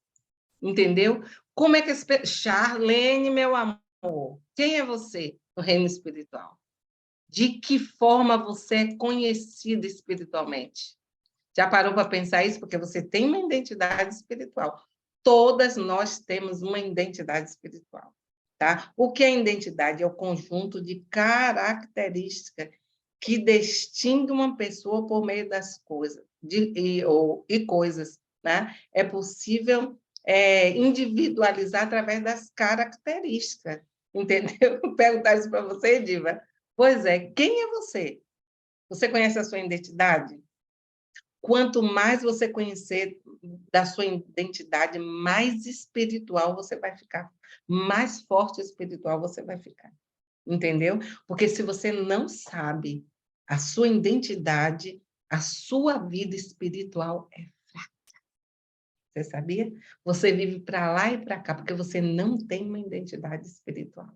Speaker 1: Entendeu? Como é que as pessoas... Charlene, meu amor, quem é você no reino espiritual? De que forma você é conhecida espiritualmente? Já parou para pensar isso? Porque você tem uma identidade espiritual. Todas nós temos uma identidade espiritual. Tá? O que é identidade? É o conjunto de características que distingue uma pessoa por meio das coisas e coisas. Né? É possível individualizar através das características. Entendeu? Perguntar isso para você, Diva. Pois é, quem é você? Você conhece a sua identidade? Quanto mais você conhecer da sua identidade, mais espiritual você vai ficar, mais forte espiritual você vai ficar, entendeu? Porque se você não sabe a sua identidade, a sua vida espiritual é fraca. Você sabia? Você vive para lá e para cá, porque você não tem uma identidade espiritual,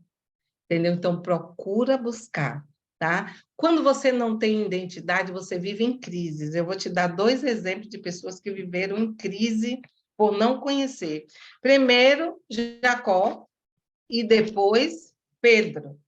Speaker 1: entendeu? Então, procura buscar. Tá? Quando você não tem identidade, você vive em crises. Eu vou te dar 2 exemplos de pessoas que viveram em crise por não conhecer. Primeiro, Jacó, e depois, Pedro.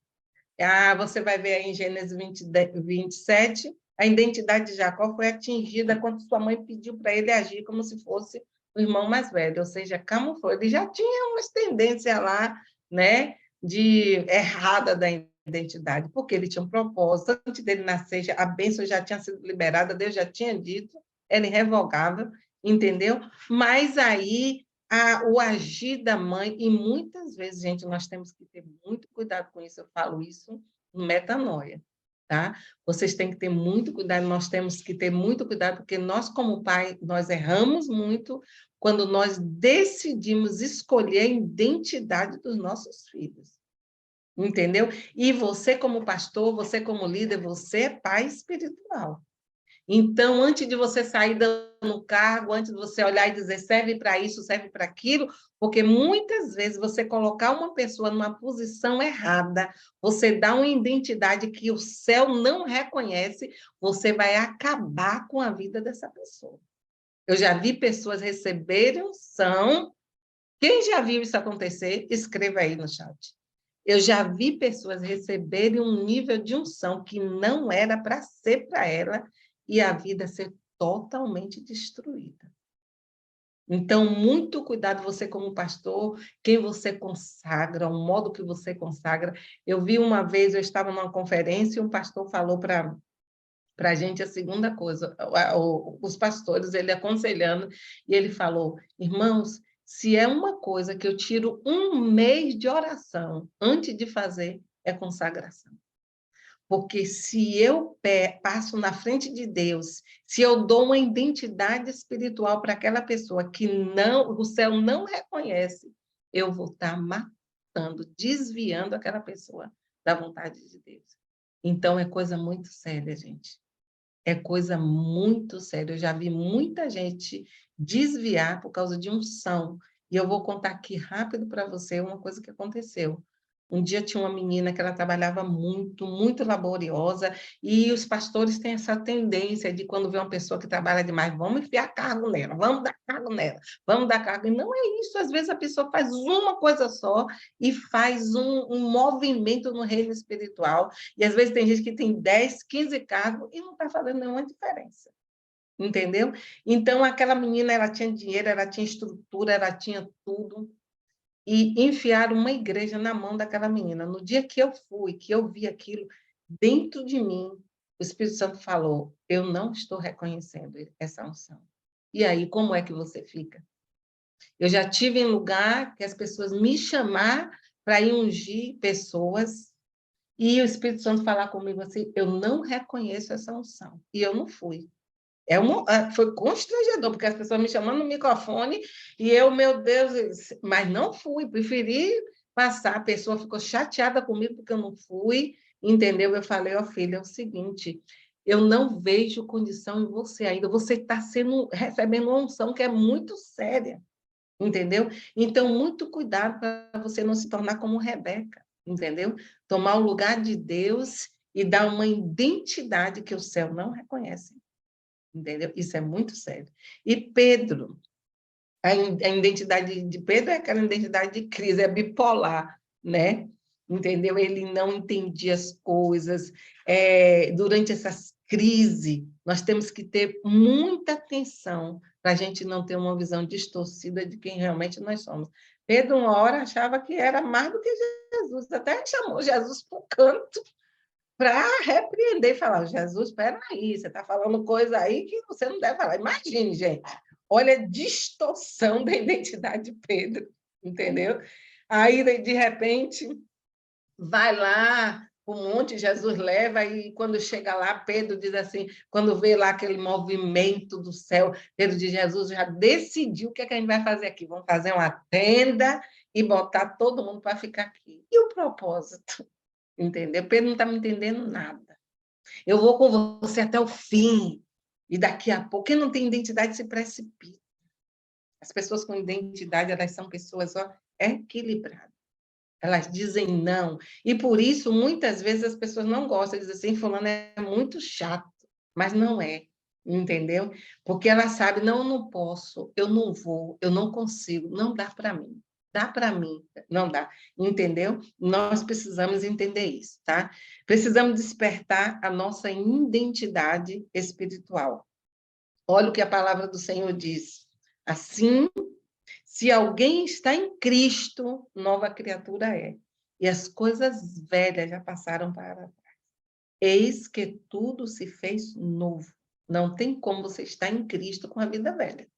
Speaker 1: Você vai ver aí em Gênesis 27, a identidade de Jacó foi atingida quando sua mãe pediu para ele agir como se fosse o irmão mais velho, ou seja, camuflou. Ele já tinha umas tendências lá, né, de errada da identidade, porque ele tinha um propósito. Antes dele nascer, a bênção já tinha sido liberada, Deus já tinha dito, era irrevogável, entendeu? Mas aí o agir da mãe, e muitas vezes, gente, nós temos que ter muito cuidado com isso, eu falo isso no metanoia, tá? Vocês têm que ter muito cuidado, nós temos que ter muito cuidado, porque nós, como pai, nós erramos muito quando nós decidimos escolher a identidade dos nossos filhos. entendeu? E você como pastor, você como líder, você é pai espiritual. Então, antes de você sair dando cargo, antes de você olhar e dizer serve para isso, serve para aquilo, porque muitas vezes você colocar uma pessoa numa posição errada, você dá uma identidade que o céu não reconhece, você vai acabar com a vida dessa pessoa. Eu já vi pessoas receberem unção. Quem já viu isso acontecer, escreva aí no chat. Eu já vi pessoas receberem um nível de unção que não era para ser para ela e a vida ser totalmente destruída. Então, muito cuidado você como pastor, quem você consagra, o modo que você consagra. Eu vi uma vez, eu estava numa conferência e um pastor falou para a gente a segunda coisa, os pastores, ele aconselhando, e ele falou, irmãos, se é uma coisa que eu tiro um mês de oração antes de fazer, é consagração. Porque se eu passo na frente de Deus, se eu dou uma identidade espiritual para aquela pessoa que não, o céu não reconhece, eu vou estar matando, desviando aquela pessoa da vontade de Deus. Então, é coisa muito séria, gente. É coisa muito séria. Eu já vi muita gente desviar por causa de unção. E eu vou contar aqui rápido para você uma coisa que aconteceu. Um dia tinha uma menina que ela trabalhava muito, muito laboriosa, e os pastores têm essa tendência de, quando vê uma pessoa que trabalha demais, vamos enfiar cargo nela, vamos dar cargo nela, vamos dar cargo. E não é isso, às vezes a pessoa faz uma coisa só e faz um movimento no reino espiritual, e às vezes tem gente que tem 10, 15 cargos e não está fazendo nenhuma diferença. Entendeu? Então, aquela menina, ela tinha dinheiro, ela tinha estrutura, ela tinha tudo, e enfiaram uma igreja na mão daquela menina. No dia que eu fui, que eu vi aquilo, dentro de mim, o Espírito Santo falou, eu não estou reconhecendo essa unção. E aí, como é que você fica? Eu já tive em lugar que as pessoas me chamar para ir ungir pessoas, e o Espírito Santo falar comigo assim, eu não reconheço essa unção. E eu não fui. Foi constrangedor, porque as pessoas me chamando no microfone e eu, meu Deus, mas não fui, preferi passar. A pessoa ficou chateada comigo porque eu não fui, entendeu? Eu falei, ó, filha, é o seguinte, eu não vejo condição em você ainda, você está recebendo uma unção que é muito séria, entendeu? Então, muito cuidado para você não se tornar como Rebeca, entendeu? Tomar o lugar de Deus e dar uma identidade que o céu não reconhece. Entendeu? Isso é muito sério. E Pedro, a identidade de Pedro é aquela identidade de crise, é bipolar, né? Entendeu? Ele não entendia as coisas. Durante essas crises, nós temos que ter muita atenção para a gente não ter uma visão distorcida de quem realmente nós somos. Pedro, uma hora, achava que era mais do que Jesus, até chamou Jesus para o canto para repreender e falar, Jesus, espera aí, você está falando coisa aí que você não deve falar. Imagine, gente, olha a distorção da identidade de Pedro, entendeu? Aí, de repente, vai lá, um monte, Jesus leva, e quando chega lá, Pedro diz assim, quando vê lá aquele movimento do céu, Pedro diz, Jesus já decidiu o que é que a gente vai fazer aqui, vamos fazer uma tenda e botar todo mundo para ficar aqui. E o propósito? Entendeu? Pedro não está me entendendo nada. Eu vou com você até o fim. E daqui a pouco, quem não tem identidade se precipita. As pessoas com identidade, elas são pessoas equilibradas. Elas dizem não. E por isso, muitas vezes, as pessoas não gostam. Dizem assim, fulano é muito chato. Mas não é. Entendeu? Porque ela sabe, não, eu não posso, eu não vou, eu não consigo, não dá para mim. Dá para mim, não dá. Entendeu? Nós precisamos entender isso, tá? Precisamos despertar a nossa identidade espiritual. Olha o que a palavra do Senhor diz. Assim, se alguém está em Cristo, nova criatura é. E as coisas velhas já passaram para trás. Eis que tudo se fez novo. Não tem como você estar em Cristo com a vida velha.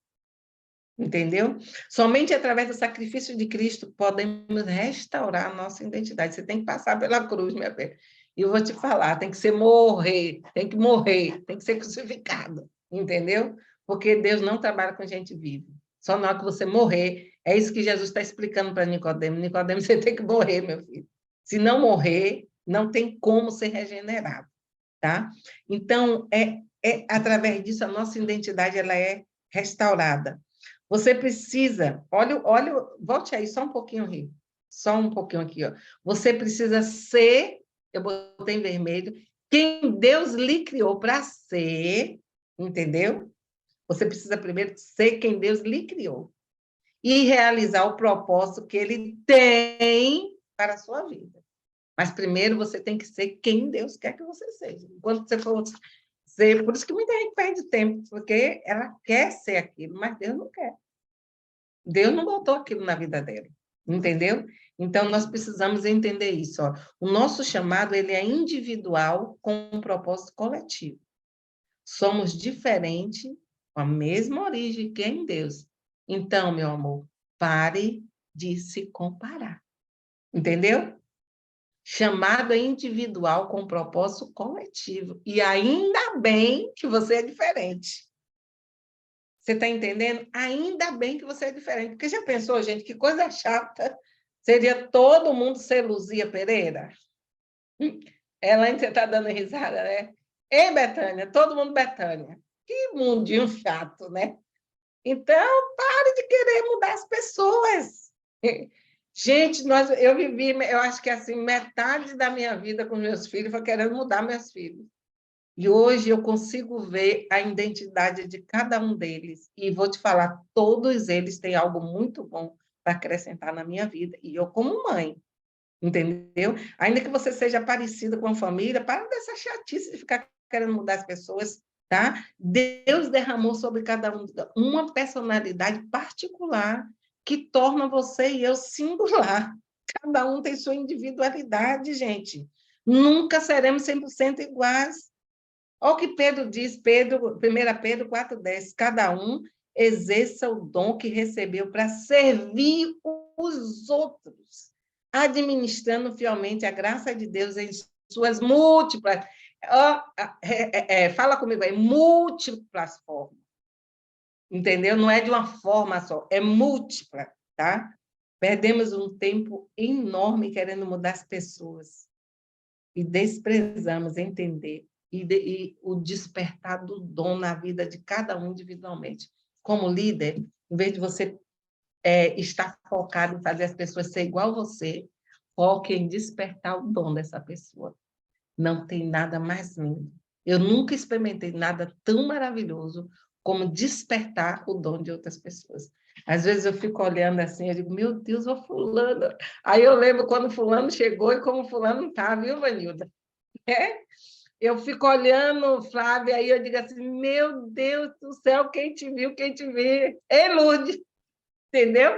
Speaker 1: Entendeu? Somente através do sacrifício de Cristo podemos restaurar a nossa identidade. Você tem que passar pela cruz, minha filha. E eu vou te falar, tem que ser morrer, tem que ser crucificado, entendeu? Porque Deus não trabalha com gente viva. Só na hora que você morrer, é isso que Jesus está explicando para Nicodemo. Nicodemo, você tem que morrer, meu filho. Se não morrer, não tem como ser regenerado, tá? Então, através disso, a nossa identidade ela é restaurada. Você precisa, olha, volte aí só um pouquinho, Rio. Só um pouquinho aqui, ó. Você precisa ser, eu botei em vermelho, quem Deus lhe criou para ser, entendeu? Você precisa primeiro ser quem Deus lhe criou e realizar o propósito que Ele tem para a sua vida. Mas primeiro você tem que ser quem Deus quer que você seja. Quando você for ser, por isso que muita gente perde tempo, porque ela quer ser aquilo, mas Deus não quer. Deus não botou aquilo na vida dela, entendeu? Então, nós precisamos entender isso. Ó. O nosso chamado ele é individual com um propósito coletivo. Somos diferentes, com a mesma origem que é em Deus. Então, meu amor, pare de se comparar. Entendeu? Chamado é individual com propósito coletivo. E ainda bem que você é diferente. Você está entendendo? Ainda bem que você é diferente. Porque já pensou, gente, que coisa chata seria todo mundo ser Luzia Pereira? Elaine, você está dando risada, né? Ei, Betânia, todo mundo Betânia. Que mundinho chato, né? Então, pare de querer mudar as pessoas. Gente, eu vivi, eu acho que assim, metade da minha vida com meus filhos foi querendo mudar meus filhos. E hoje eu consigo ver a identidade de cada um deles. E vou te falar, todos eles têm algo muito bom para acrescentar na minha vida. E eu, como mãe, entendeu? Ainda que você seja parecida com a família, para dessa chatice de ficar querendo mudar as pessoas, tá? Deus derramou sobre cada um uma personalidade particular que torna você e eu singular. Cada um tem sua individualidade, gente. Nunca seremos 100% iguais. Olha o que Pedro diz, 1 Pedro 4,10, cada um exerça o dom que recebeu para servir os outros, administrando fielmente a graça de Deus em suas múltiplas, fala comigo aí, múltiplas formas, entendeu? Não é de uma forma só, é múltipla, tá? Perdemos um tempo enorme querendo mudar as pessoas e desprezamos entender e o despertar do dom na vida de cada um individualmente. Como líder, em vez de você estar focado em fazer as pessoas ser igual a você, foque em despertar o dom dessa pessoa. Não tem nada mais lindo. Eu nunca experimentei nada tão maravilhoso como despertar o dom de outras pessoas. Às vezes eu fico olhando assim, eu digo, meu Deus, o fulano. Aí eu lembro quando fulano chegou e como fulano está, viu, Vanilda? Eu fico olhando, Flávia, aí eu digo assim, meu Deus do céu, quem te viu, quem te vê? Ei, Lourdes, entendeu?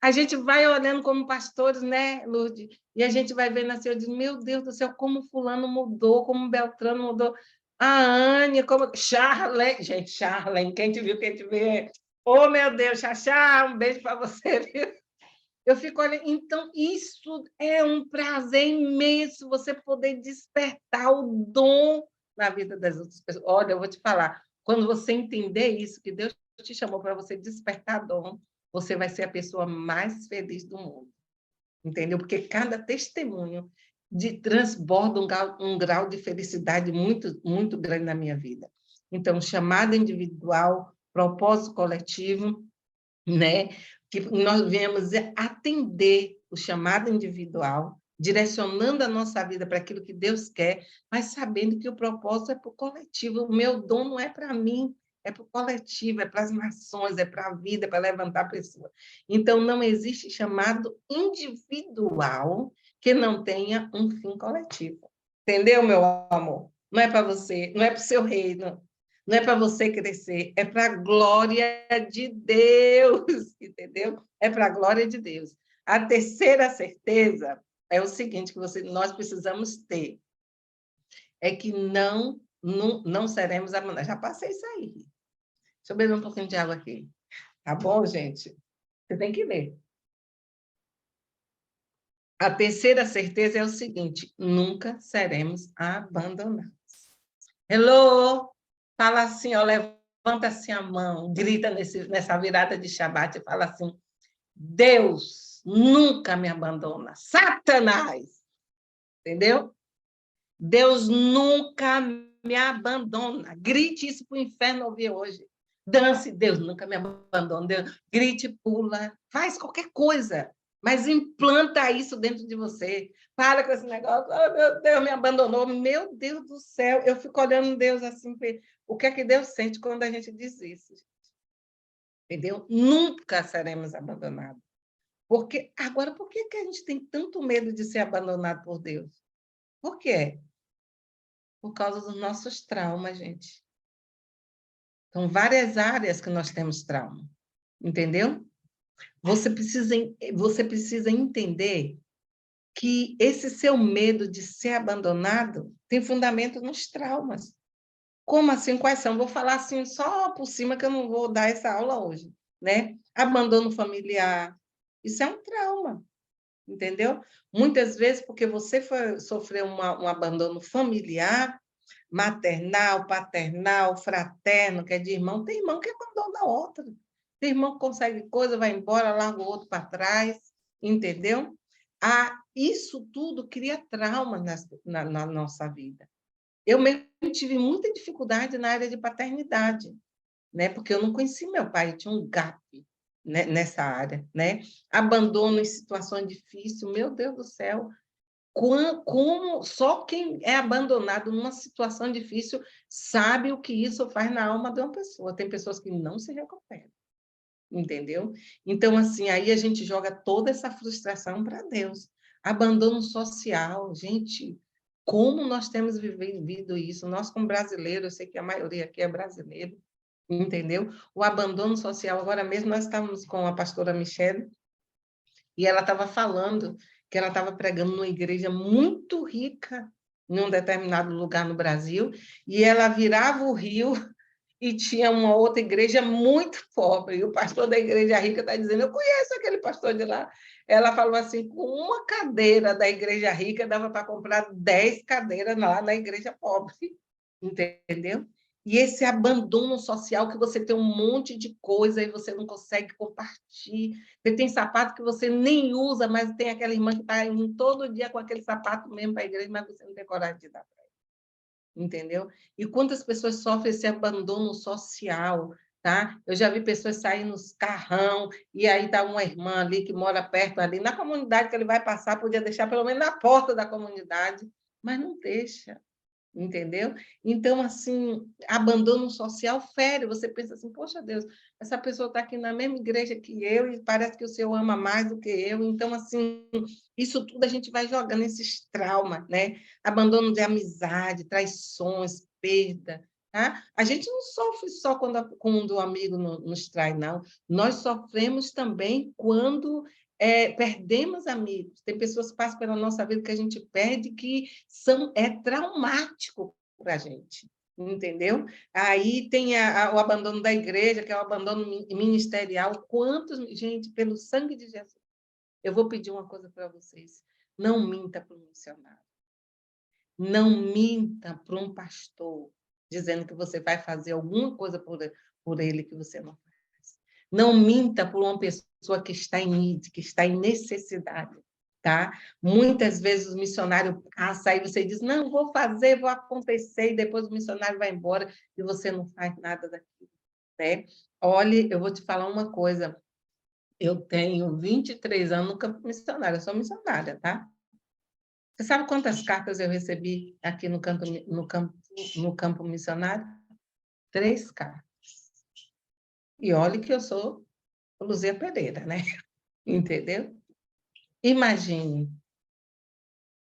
Speaker 1: A gente vai olhando como pastores, né, Lourdes? E a gente vai vendo assim, eu digo, meu Deus do céu, como fulano mudou, como Beltrano mudou. A Anne, como... Charlene, gente, Charlene, quem te viu, quem te vê? Oh, meu Deus, Xaxá, um beijo para você, viu? Eu fico olhando, então, isso é um prazer imenso, você poder despertar o dom na vida das outras pessoas. Olha, eu vou te falar, quando você entender isso, que Deus te chamou para você despertar dom, você vai ser a pessoa mais feliz do mundo, entendeu? Porque cada testemunho transborda um grau de felicidade muito, muito grande na minha vida. Então, chamada individual, propósito coletivo, né? Que nós viemos atender o chamado individual, direcionando a nossa vida para aquilo que Deus quer, mas sabendo que o propósito é para o coletivo. O meu dom não é para mim, é para o coletivo, é para as nações, é para a vida, é para levantar a pessoa. Então, não existe chamado individual que não tenha um fim coletivo. Entendeu, meu amor? Não é para você, não é para o seu reino, não é para você crescer, é para a glória de Deus, entendeu? É para a glória de Deus. A terceira certeza é o seguinte, que nós precisamos ter, é que não seremos abandonados. Já passei isso aí. Deixa eu beber um pouquinho de água aqui. Tá bom, gente? Você tem que ler. A terceira certeza é o seguinte, nunca seremos abandonados. Hello! Fala assim, ó, levanta assim a mão, grita nessa virada de Shabat e fala assim, Deus nunca me abandona. Satanás entendeu? Deus nunca me abandona. Grite isso para o inferno ouvir hoje. Dance, Deus nunca me abandona. Deus, grite, pula, faz qualquer coisa, mas implanta isso dentro de você. Para com esse negócio, oh, meu Deus, me abandonou. Meu Deus do céu, eu fico olhando Deus assim, o que é que Deus sente quando a gente diz isso? Entendeu? Nunca seremos abandonados. Agora, por que a gente tem tanto medo de ser abandonado por Deus? Por quê? Por causa dos nossos traumas, gente. São várias áreas que nós temos trauma, entendeu? Você precisa entender que esse seu medo de ser abandonado tem fundamento nos traumas. Como assim? Quais são? Vou falar assim só por cima, que eu não vou dar essa aula hoje, né? Abandono familiar. Isso é um trauma, entendeu? Muitas vezes, porque você sofreu um abandono familiar, maternal, paternal, fraterno, que é de irmão. Tem irmão que abandona outro. Tem irmão que consegue coisa, vai embora, larga o outro para trás, entendeu? Isso tudo cria trauma na nossa vida. Eu mesmo tive muita dificuldade na área de paternidade, né? Porque eu não conhecia meu pai, eu tinha um gap, né, nessa área, né? Abandono em situações difíceis, meu Deus do céu, como só quem é abandonado numa situação difícil sabe o que isso faz na alma de uma pessoa. Tem pessoas que não se recuperam, entendeu? Então, assim, aí a gente joga toda essa frustração para Deus. Abandono social, gente, como nós temos vivido isso? Nós, como brasileiros, eu sei que a maioria aqui é brasileiro, entendeu? O abandono social, agora mesmo nós estávamos com a pastora Michele, e ela estava falando que ela estava pregando numa igreja muito rica, em um determinado lugar no Brasil, e ela virava o rio e tinha uma outra igreja muito pobre. E o pastor da igreja rica está dizendo, eu conheço aquele pastor de lá. Ela falou assim, com uma cadeira da igreja rica, dava para comprar 10 cadeiras lá na igreja pobre. Entendeu? E esse abandono social, que você tem um monte de coisa e você não consegue compartilhar. Você tem sapato que você nem usa, mas tem aquela irmã que está indo todo dia com aquele sapato mesmo para a igreja, mas você não tem coragem de dar para ela. Entendeu? E quantas pessoas sofrem esse abandono social, tá? Eu já vi pessoas saindo nos carrão, e aí está uma irmã ali que mora perto ali, na comunidade que ele vai passar, podia deixar pelo menos na porta da comunidade, mas não deixa. Entendeu? Então, assim, abandono social fere. Você pensa assim, poxa Deus, essa pessoa está aqui na mesma igreja que eu e parece que o Senhor ama mais do que eu. Então, assim, isso tudo a gente vai jogando esses traumas, né? Abandono de amizade, traições, perda. Tá? A gente não sofre só quando o amigo nos trai, não. Nós sofremos também quando perdemos amigos. Tem pessoas que passam pela nossa vida que a gente perde, que é traumático para a gente, entendeu? Aí tem o abandono da igreja, que é o abandono ministerial. Quantos, gente, pelo sangue de Jesus. Eu vou pedir uma coisa para vocês. Não minta para um missionário. Não minta para um pastor, dizendo que você vai fazer alguma coisa por ele que você não faz. Não minta por uma pessoa que está em need, que está em necessidade, tá? Muitas vezes os missionários passam, aí você diz, não, vou fazer, vou acontecer, e depois o missionário vai embora e você não faz nada daquilo, né? Olha, eu vou te falar uma coisa, eu tenho 23 anos no campo missionário, eu sou missionária, tá? Você sabe quantas cartas eu recebi aqui no campo missionário? 3 cartas. E olha que eu sou Luzia Pereira, né? Entendeu? Imagine,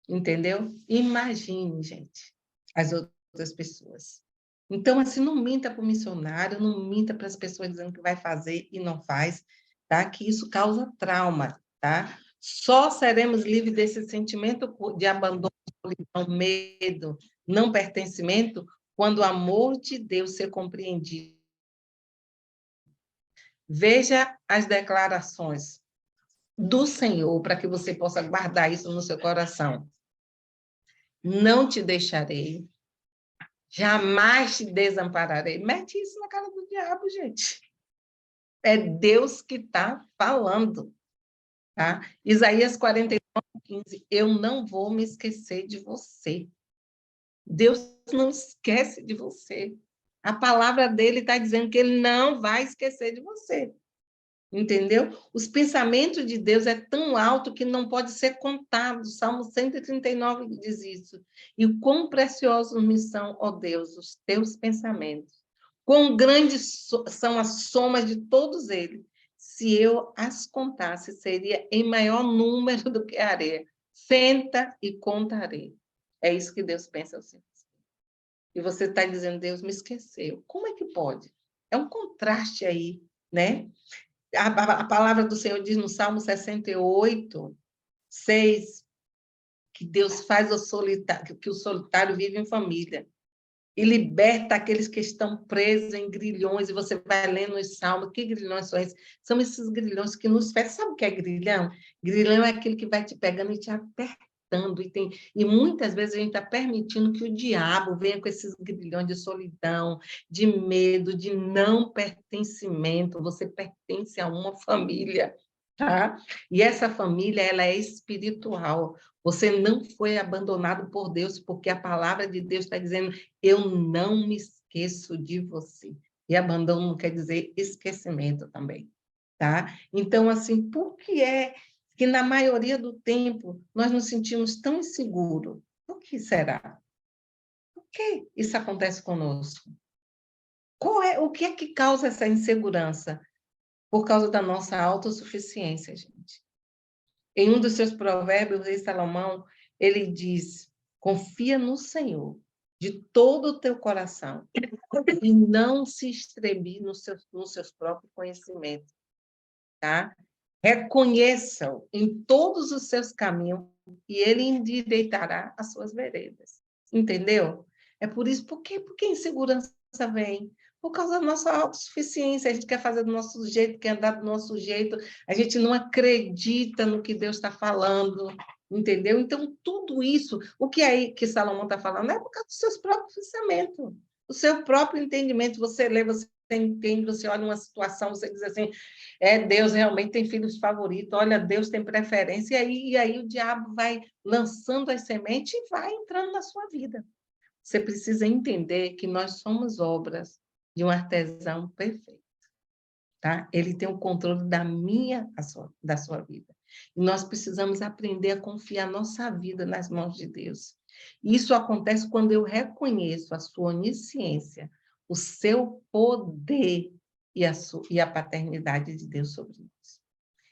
Speaker 1: entendeu? Imagine, gente, as outras pessoas. Então, assim, não minta para o missionário, não minta para as pessoas dizendo que vai fazer e não faz, tá? Que isso causa trauma, tá? Só seremos livres desse sentimento de abandono, solidão, medo, não pertencimento, quando o amor de Deus ser compreendido. Veja as declarações do Senhor, para que você possa guardar isso no seu coração. Não te deixarei, jamais te desampararei. Mete isso na cara do diabo, gente. É Deus que está falando. Tá? Isaías 49, 15, eu não vou me esquecer de você. Deus não esquece de você. A palavra dele está dizendo que ele não vai esquecer de você. Entendeu? Os pensamentos de Deus é tão alto que não pode ser contado. Salmo 139 diz isso. E o quão preciosos me são, ó Deus, os teus pensamentos. Quão grandes são as somas de todos eles. Se eu as contasse, seria em maior número do que a areia. Senta e contarei. É isso que Deus pensa assim. E você está dizendo, Deus me esqueceu. Como é que pode? É um contraste aí, né? A palavra do Senhor diz no Salmo 68, 6, que Deus faz o solitário, que o solitário vive em família e liberta aqueles que estão presos em grilhões, e você vai lendo os salmos, que grilhões são esses? São esses grilhões que nos fecham. Sabe o que é grilhão? Grilhão é aquele que vai te pegando e te apertando, e muitas vezes a gente está permitindo que o diabo venha com esses grilhões de solidão, de medo, de não pertencimento. Você pertence a uma família, tá? E essa família, ela é espiritual. Você não foi abandonado por Deus, porque a palavra de Deus está dizendo, eu não me esqueço de você. E abandono não quer dizer esquecimento também, tá? Então, assim, por que é que na maioria do tempo nós nos sentimos tão inseguros? Por que será? Por que isso acontece conosco? O que é que causa essa insegurança? Por causa da nossa autossuficiência, gente. Em um dos seus provérbios, o rei Salomão, ele diz, confia no Senhor de todo o teu coração e não se estrebi nos seus próprios conhecimentos, tá? Reconheça-o em todos os seus caminhos e ele endireitará as suas veredas. Entendeu? É por isso, por que a insegurança vem? Por causa da nossa autossuficiência, a gente quer fazer do nosso jeito, quer andar do nosso jeito, a gente não acredita no que Deus está falando, entendeu? Então, tudo isso, o que aí que Salomão está falando é por causa dos seus próprios pensamentos, o seu próprio entendimento. Você lê, você entende, você olha uma situação, você diz assim, Deus realmente tem filhos favoritos, olha, Deus tem preferência, e aí o diabo vai lançando as sementes e vai entrando na sua vida. Você precisa entender que nós somos obras de um artesão perfeito, tá? Ele tem o controle da sua vida. E nós precisamos aprender a confiar nossa vida nas mãos de Deus. Isso acontece quando eu reconheço a sua onisciência, o seu poder e a paternidade de Deus sobre nós.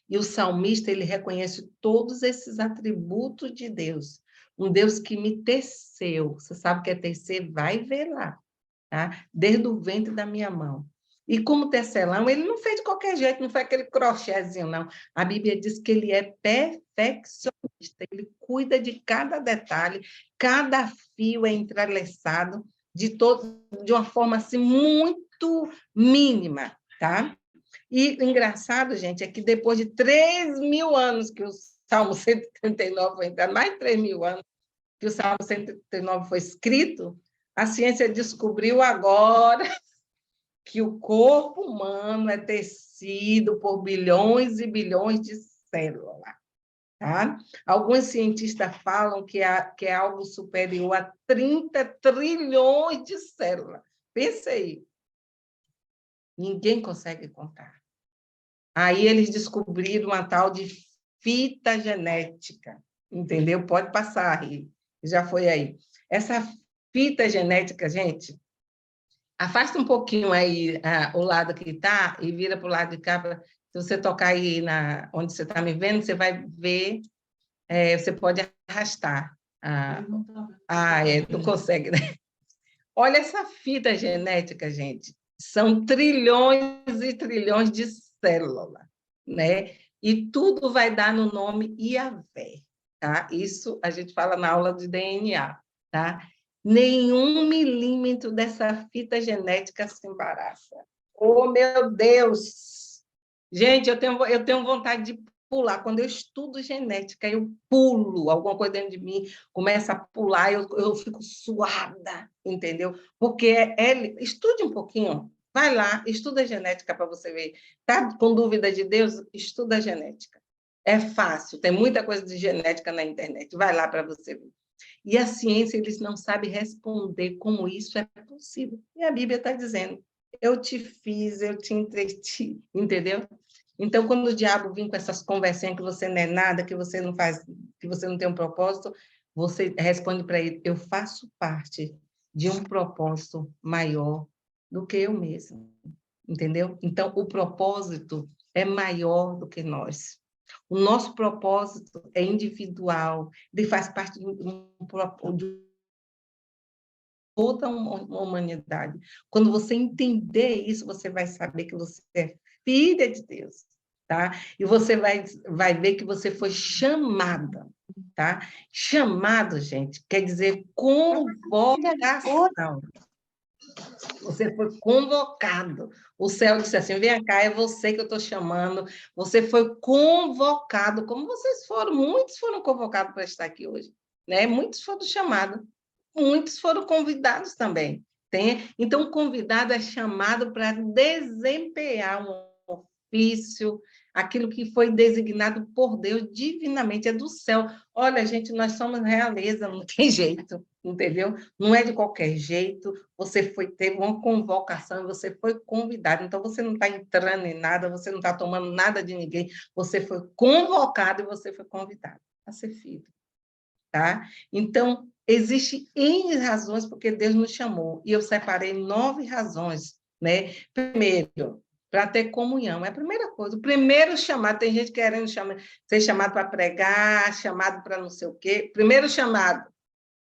Speaker 1: E o salmista, ele reconhece todos esses atributos de Deus. Um Deus que me teceu. Você sabe o que é tecer? Vai ver lá, tá? Desde o ventre da minha mão. E como tecelão, ele não fez de qualquer jeito, não foi aquele crochêzinho, não. A Bíblia diz que ele é perfeccionista, ele cuida de cada detalhe, cada fio é entrelaçado de uma forma assim, muito mínima, tá? E o engraçado, gente, é que depois de 3.000 anos que o Salmo 139 foi entrado, mais de 3.000 anos que o Salmo 139 foi escrito, a ciência descobriu agora que o corpo humano é tecido por bilhões e bilhões de células. Tá? Alguns cientistas falam que é algo superior a 30 trilhões de células. Pensa aí. Ninguém consegue contar. Aí eles descobriram uma tal de fita genética, entendeu? Pode passar aí, já foi aí. Essa fita genética, gente, afasta um pouquinho aí o lado que está e vira para o lado de cá. Se você tocar aí onde você está me vendo, você vai ver, você pode arrastar. Não consegue, né? Olha essa fita genética, gente. São trilhões e trilhões de células, né? E tudo vai dar no nome Iavé, tá? Isso a gente fala na aula de DNA, tá? Nenhum milímetro dessa fita genética se embaraça. Oh, meu Deus! Gente, eu tenho vontade de pular. Quando eu estudo genética, eu pulo, alguma coisa dentro de mim começa a pular, eu fico suada, entendeu? Porque estude um pouquinho, vai lá, estuda genética para você ver. Tá com dúvida de Deus? Estuda genética. É fácil, tem muita coisa de genética na internet, vai lá para você ver. E a ciência, eles não sabem responder como isso é possível. E a Bíblia está dizendo, eu te fiz, eu te entreti, entendeu? Então, quando o diabo vem com essas conversinhas que você não é nada, que você não faz, que você não tem um propósito, você responde para ele, eu faço parte de um propósito maior do que eu mesmo, entendeu? Então, o propósito é maior do que nós. O nosso propósito é individual, ele faz parte de toda uma humanidade. Quando você entender isso, você vai saber que você é filha de Deus, tá? E você vai ver que você foi chamada, tá? Chamado, gente, quer dizer convocação. Você foi convocado. O céu disse assim: vem cá, é você que eu estou chamando. Você foi convocado, como vocês foram. Muitos foram convocados para estar aqui hoje, né? Muitos foram chamados, muitos foram convidados também. Então, o convidado é chamado para desempenhar um ofício, aquilo que foi designado por Deus divinamente, é do céu. Olha, gente, nós somos realeza, não tem jeito, entendeu? Não é de qualquer jeito, teve uma convocação e você foi convidado, então você não está entrando em nada, você não está tomando nada de ninguém, você foi convocado e você foi convidado a ser filho, tá? Então, existe N razões porque Deus nos chamou, e eu separei 9 razões, né? Primeiro, para ter comunhão, é a primeira coisa. O primeiro chamado, tem gente querendo ser chamado para pregar, chamado para não sei o quê. Primeiro chamado,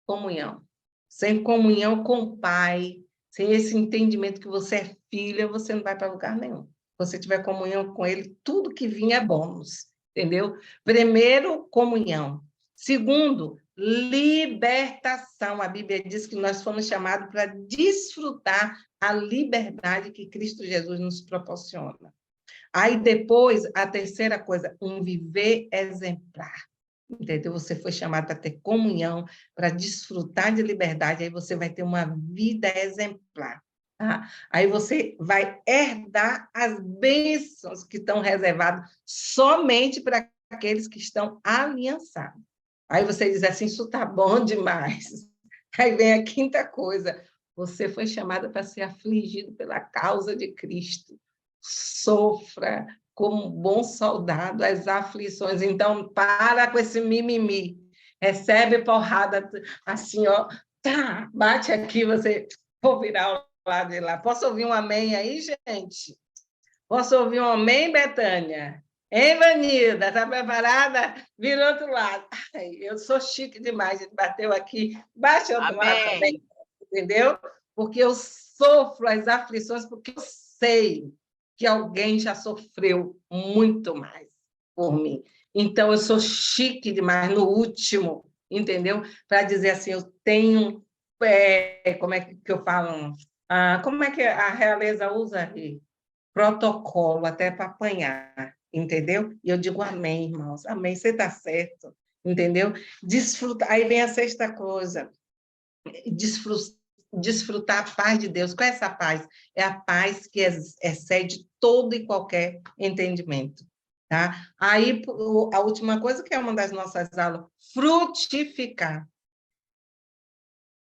Speaker 1: comunhão. Sem comunhão com o Pai, sem esse entendimento que você é filha, você não vai para lugar nenhum. Se você tiver comunhão com Ele, tudo que vinha é bônus, entendeu? Primeiro, comunhão. Segundo, libertação. A Bíblia diz que nós fomos chamados para desfrutar a liberdade que Cristo Jesus nos proporciona. Aí depois, a terceira coisa, um viver exemplar. Entendeu? Você foi chamado para ter comunhão, para desfrutar de liberdade, aí você vai ter uma vida exemplar. Tá? Aí você vai herdar as bênçãos que estão reservadas somente para aqueles que estão aliançados. Aí você diz assim, isso está bom demais. Aí vem a quinta coisa, você foi chamada para ser afligido pela causa de Cristo. Sofra como um bom soldado as aflições. Então, para com esse mimimi. Recebe porrada assim, ó. Tá, bate aqui, você... Vou virar o lado de lá. Posso ouvir um amém aí, gente? Posso ouvir um amém, Betânia? Hein, Vanilda? Está preparada? Vira outro lado. Ai, eu sou chique demais. A gente bateu aqui. Bate outro lado também, entendeu? Porque eu sofro as aflições, porque eu sei que alguém já sofreu muito mais por mim. Então, eu sou chique demais no último, entendeu? Para dizer assim, eu tenho... como é que eu falo? Como é que a realeza usa aí? Protocolo até para apanhar, entendeu? E eu digo amém, irmãos, amém, você está certo, entendeu? Desfrutar, aí vem a sexta coisa, desfrutar a paz de Deus. Qual é essa paz? É a paz que excede todo e qualquer entendimento. Tá? Aí, a última coisa, que é uma das nossas aulas, frutificar.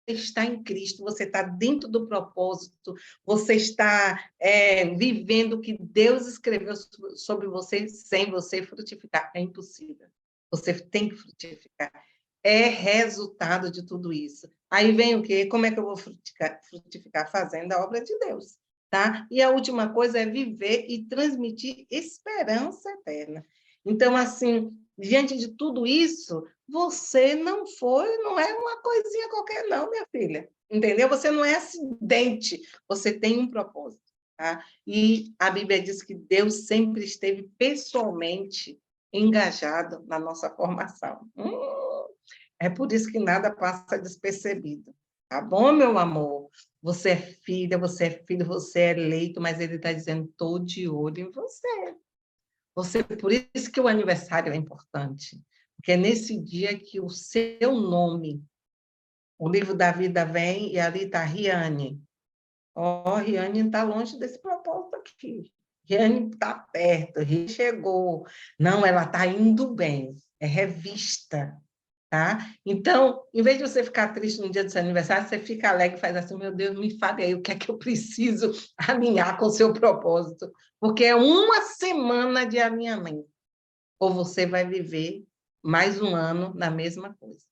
Speaker 1: Você está em Cristo, você está dentro do propósito, você está vivendo o que Deus escreveu sobre você sem você frutificar. É impossível. Você tem que frutificar. É resultado de tudo isso. Aí vem o quê? Como é que eu vou frutificar? Fazendo a obra de Deus. Tá? E a última coisa é viver e transmitir esperança eterna. Então, assim, diante de tudo isso, você não é uma coisinha qualquer, não, minha filha. Entendeu? Você não é acidente, você tem um propósito. Tá? E a Bíblia diz que Deus sempre esteve pessoalmente engajado na nossa formação. É por isso que nada passa despercebido. Tá bom, meu amor? Você é filha, você é filho, você é eleito, mas ele está dizendo, estou de olho em você. Por isso que o aniversário é importante, porque é nesse dia que o seu nome, o livro da vida vem e ali está Riane. Riane está longe desse propósito aqui. Riane está perto, Riane chegou. Não, ela está indo bem, é revista, tá? Então, em vez de você ficar triste no dia do seu aniversário, você fica alegre e faz assim, meu Deus, me fale aí o que é que eu preciso alinhar com o seu propósito, porque é uma semana de alinhamento, ou você vai viver mais um ano na mesma coisa.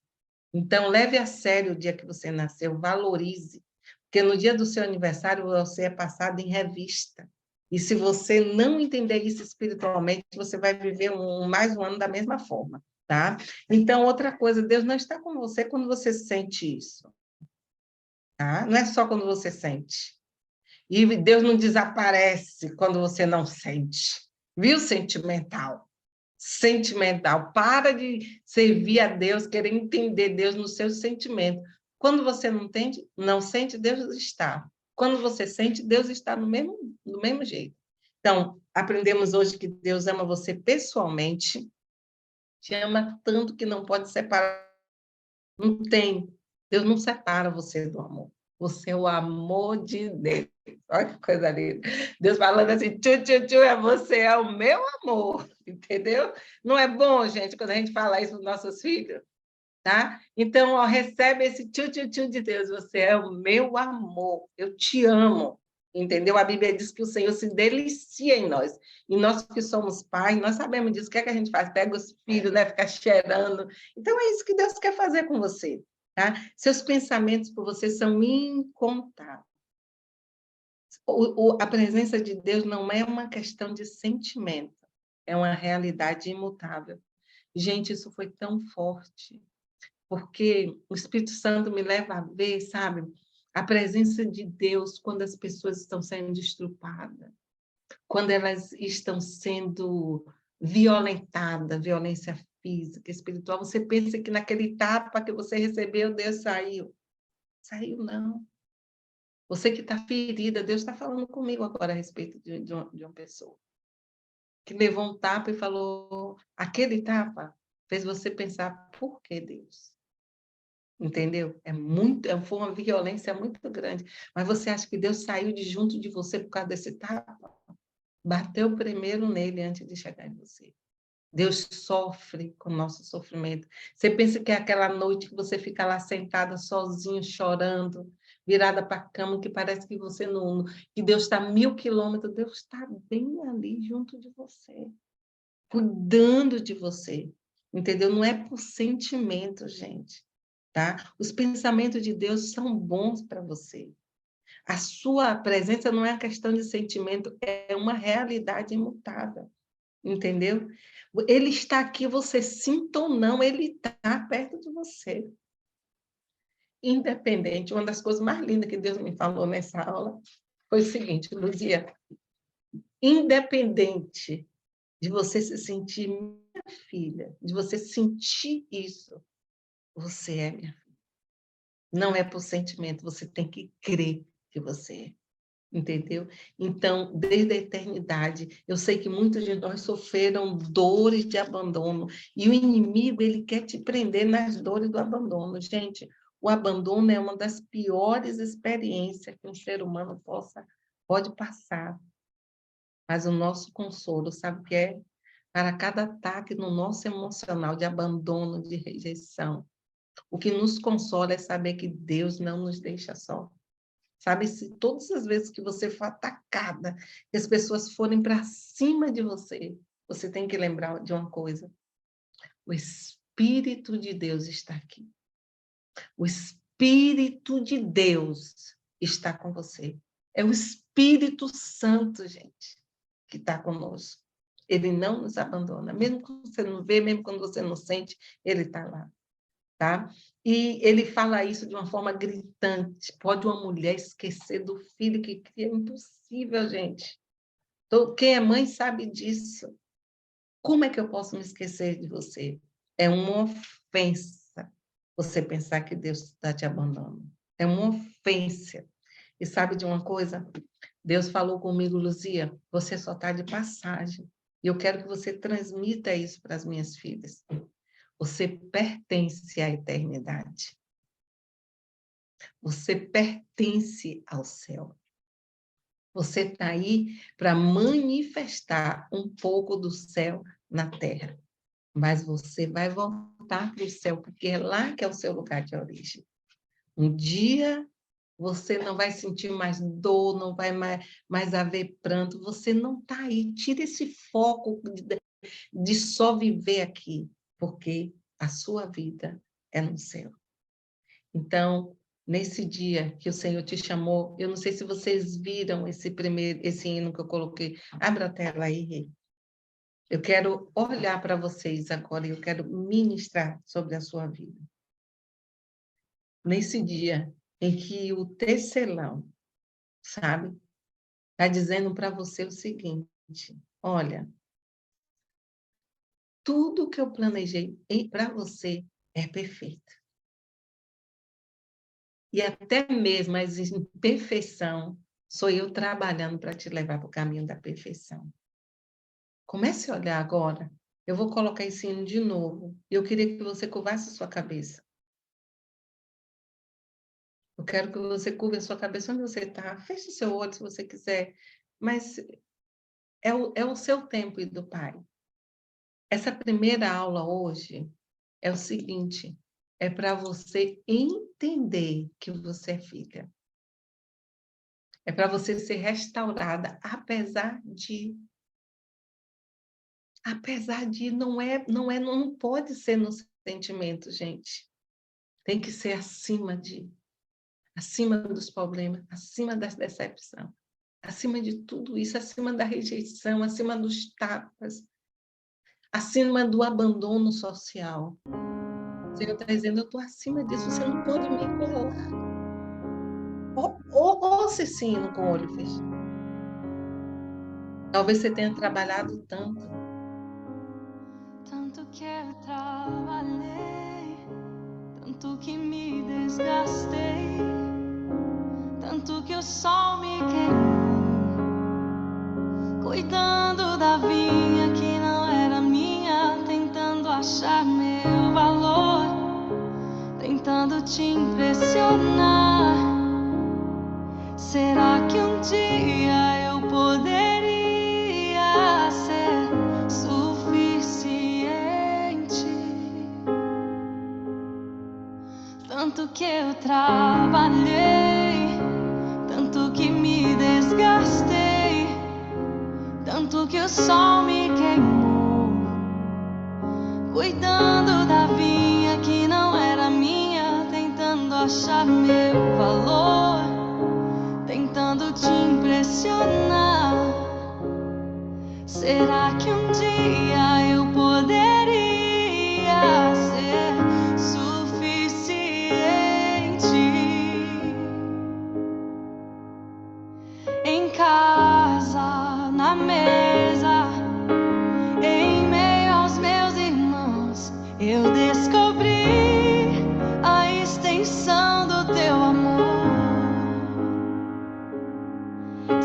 Speaker 1: Então, leve a sério o dia que você nasceu, valorize, porque no dia do seu aniversário você é passado em revista. E se você não entender isso espiritualmente, você vai viver mais um ano da mesma forma, tá? Então, outra coisa, Deus não está com você quando você sente isso, tá? Não é só quando você sente. E Deus não desaparece quando você não sente. Viu, sentimental? Sentimental. Para de servir a Deus, querer entender Deus no seu sentimento. Quando você não entende, não sente, Deus está. Quando você sente, Deus está no mesmo jeito. Então, aprendemos hoje que Deus ama você pessoalmente, te ama tanto que não pode separar. Não tem. Deus não separa você do amor. Você é o amor de Deus. Olha que coisa linda. Deus falando assim, tchu, tchu, tchu, você é o meu amor, entendeu? Não é bom, gente, quando a gente fala isso para os nossos filhos, tá? Então, ó, recebe esse tchu, tchu, tchu de Deus, você é o meu amor, eu te amo, entendeu? A Bíblia diz que o Senhor se delicia em nós, e nós que somos pais, nós sabemos disso, o que é que a gente faz? Pega os filhos, né? Fica cheirando. Então, é isso que Deus quer fazer com você, tá? Seus pensamentos por você são incontáveis. A presença de Deus não é uma questão de sentimento, é uma realidade imutável. Gente, isso foi tão forte, porque o Espírito Santo me leva a ver, sabe, a presença de Deus quando as pessoas estão sendo estrupadas, quando elas estão sendo violentadas, violência física, espiritual. Você pensa que naquele tapa que você recebeu, Deus saiu. Saiu, não. Você que está ferida, Deus está falando comigo agora a respeito de uma pessoa que levou um tapa e falou, aquele tapa fez você pensar, por que Deus? Entendeu? Foi uma violência muito grande. Mas você acha que Deus saiu de junto de você por causa desse tapa? Bateu primeiro nele antes de chegar em você. Deus sofre com o nosso sofrimento. Você pensa que é aquela noite que você fica lá sentada sozinho, chorando, virada para a cama, que parece que você não, que Deus está 1.000 quilômetros, Deus está bem ali junto de você, cuidando de você, entendeu? Não é por sentimento, gente, tá? Os pensamentos de Deus são bons para você. A sua presença não é uma questão de sentimento, é uma realidade imutável, entendeu? Ele está aqui, você sinta ou não, ele está perto de você. Independente, uma das coisas mais lindas que Deus me falou nessa aula foi o seguinte, Luzia, independente de você se sentir minha filha, de você sentir isso, você é minha filha. Não é por sentimento, você tem que crer que você é. Entendeu? Então, desde a eternidade, eu sei que muitos de nós sofreram dores de abandono, e o inimigo, ele quer te prender nas dores do abandono. Gente, o abandono é uma das piores experiências que um ser humano pode passar. Mas o nosso consolo, sabe o que é? Para cada ataque no nosso emocional de abandono, de rejeição, o que nos consola é saber que Deus não nos deixa só. Sabe, se todas as vezes que você for atacada, que as pessoas forem para cima de você, você tem que lembrar de uma coisa: o Espírito de Deus está aqui. O Espírito de Deus está com você. É o Espírito Santo, gente, que está conosco. Ele não nos abandona. Mesmo quando você não vê, mesmo quando você não sente, ele está lá. Tá? E ele fala isso de uma forma gritante. Pode uma mulher esquecer do filho que cria? É impossível, gente. Então, quem é mãe sabe disso. Como é que eu posso me esquecer de você? É uma ofensa você pensar que Deus está te abandonando. É uma ofensa. E sabe de uma coisa? Deus falou comigo, Luzia, você só está de passagem. E eu quero que você transmita isso para as minhas filhas. Você pertence à eternidade. Você pertence ao céu. Você está aí para manifestar um pouco do céu na terra. Mas você vai voltar para o céu, porque é lá que é o seu lugar de origem. Um dia você não vai sentir mais dor, não vai mais haver pranto, você não está aí. Tira esse foco de só viver aqui, porque a sua vida é no céu. Então, nesse dia que o Senhor te chamou, eu não sei se vocês viram esse hino que eu coloquei. Abra a tela aí, Rei. Eu quero olhar para vocês agora e eu quero ministrar sobre a sua vida. Nesse dia em que o tecelão, sabe, está dizendo para você o seguinte: olha, tudo que eu planejei para você é perfeito. E até mesmo as imperfeição, sou eu trabalhando para te levar para o caminho da perfeição. Comece a olhar agora. Eu vou colocar esse hino de novo. E eu queria que você curvasse a sua cabeça. Eu quero que você curve a sua cabeça onde você está. Feche o seu olho se você quiser. Mas é o seu tempo e do Pai. Essa primeira aula hoje é o seguinte: é para você entender que você é filha. É para você ser restaurada, apesar de não pode ser no sentimento, gente. Tem que ser acima dos problemas, acima das decepções, acima de tudo isso, acima da rejeição, acima dos tapas, acima do abandono social. O Senhor está dizendo, eu estou acima disso, você não pode me igualar. Ouça esse hino com o olho fechado. Talvez você tenha trabalhado tanto.
Speaker 3: Tanto que eu trabalhei, tanto que me desgastei, tanto que o sol me queimou, cuidando da vinha que não era minha, tentando achar meu valor, tentando te impressionar. Será que um dia eu poderia ser suficiente? Tanto que eu trabalhei, tanto que me desgastei, tanto que o sol me queimou, cuidando da vinha que não era minha, tentando achar meu valor, tentando te impressionar. Será que um dia eu poderia ser suficiente? Em casa, na mesa, em meio aos meus irmãos, eu descobri a extensão do teu amor.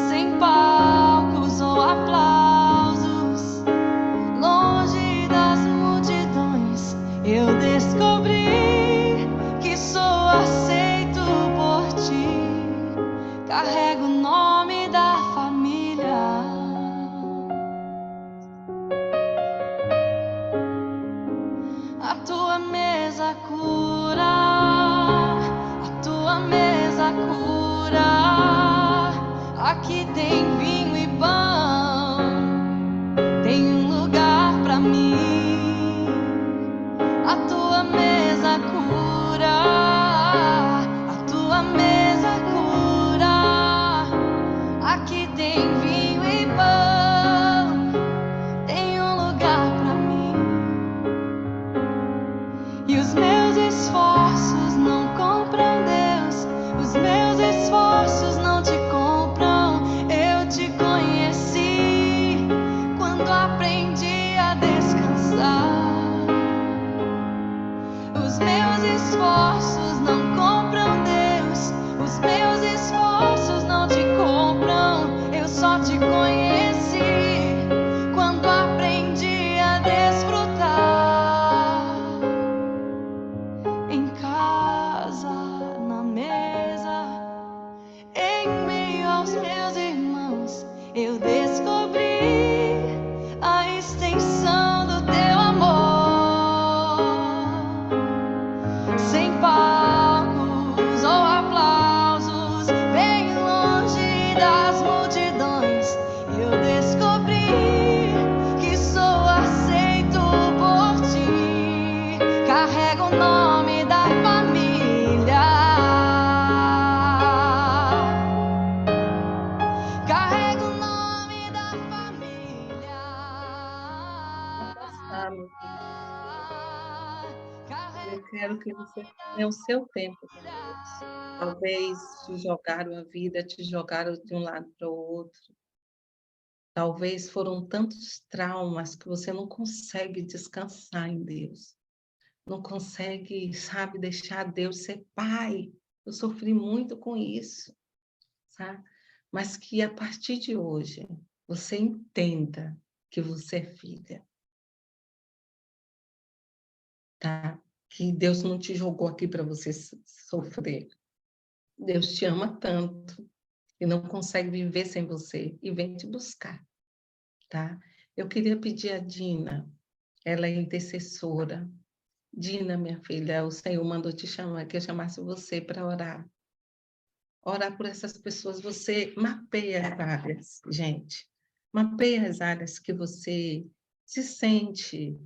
Speaker 3: Sem palcos ou aplausos, longe das multidões, eu descobri que sou aceito por ti. Carrego o nome da família. A tua mesa cura, a tua mesa cura. Aqui tem vinho e pão, tem um lugar pra mim. A tua mesa cura, a tua mesa cura. Aqui tem vinho e pão. eu descobri a extensão do teu amor. Sem palcos ou aplausos, bem longe das multidões, eu descobri que sou aceito por ti. Carrego o nome da família. Carrego o nome da família.
Speaker 1: Abraçar, meu filho. Eu
Speaker 3: Carrego
Speaker 1: quero que você tenha o seu tempo com Deus. Talvez te jogaram a vida, te jogaram de um lado para o outro. Talvez foram tantos traumas que você não consegue descansar em Deus. Não consegue, sabe, deixar Deus ser pai. Eu sofri muito com isso, sabe? Mas que a partir de hoje você entenda que você é filha, tá? Que Deus não te jogou aqui para você sofrer. Deus te ama tanto e não consegue viver sem você e vem te buscar, tá? Eu queria pedir a Dina, ela é intercessora. Dina, minha filha, o Senhor mandou te chamar, que eu chamasse você para orar. Orar por essas pessoas, você mapeia as áreas, gente. Mapeia as áreas que você se sente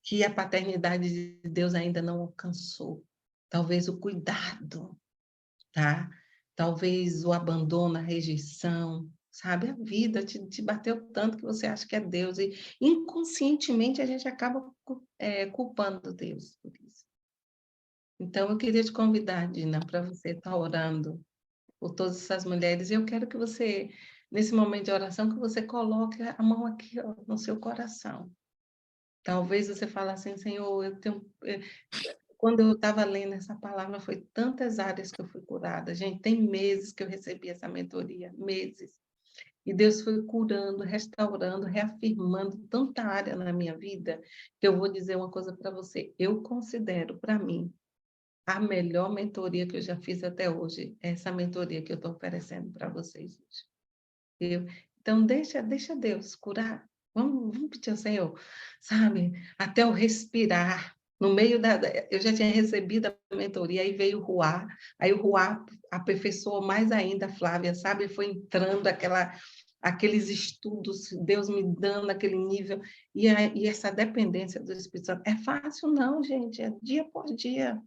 Speaker 1: que a paternidade de Deus ainda não alcançou. Talvez o cuidado, tá? Talvez o abandono, a rejeição, sabe? A vida te bateu tanto que você acha que é Deus e inconscientemente a gente acaba culpando Deus por isso. Então, eu queria te convidar, Dina, para você estar orando por todas essas mulheres. E eu quero que você, nesse momento de oração, que você coloque a mão aqui, ó, no seu coração. Talvez você fale assim, Senhor, eu tenho... Quando eu estava lendo essa palavra, foi tantas áreas que eu fui curada. Gente, tem meses que eu recebi essa mentoria, meses. E Deus foi curando, restaurando, reafirmando tanta área na minha vida, que eu vou dizer uma coisa para você. Eu considero, para mim, a melhor mentoria que eu já fiz até hoje. É essa mentoria que eu estou oferecendo para vocês hoje. Então, deixa Deus curar. Vamos pedir ao Senhor, sabe? Até o respirar. No meio eu já tinha recebido a mentoria, aí veio o Ruá, aí o Ruá aperfeiçoou mais ainda a Flávia, sabe? Foi entrando aqueles estudos, Deus me dando aquele nível, e essa dependência do Espírito Santo. É fácil não, gente, é dia por dia.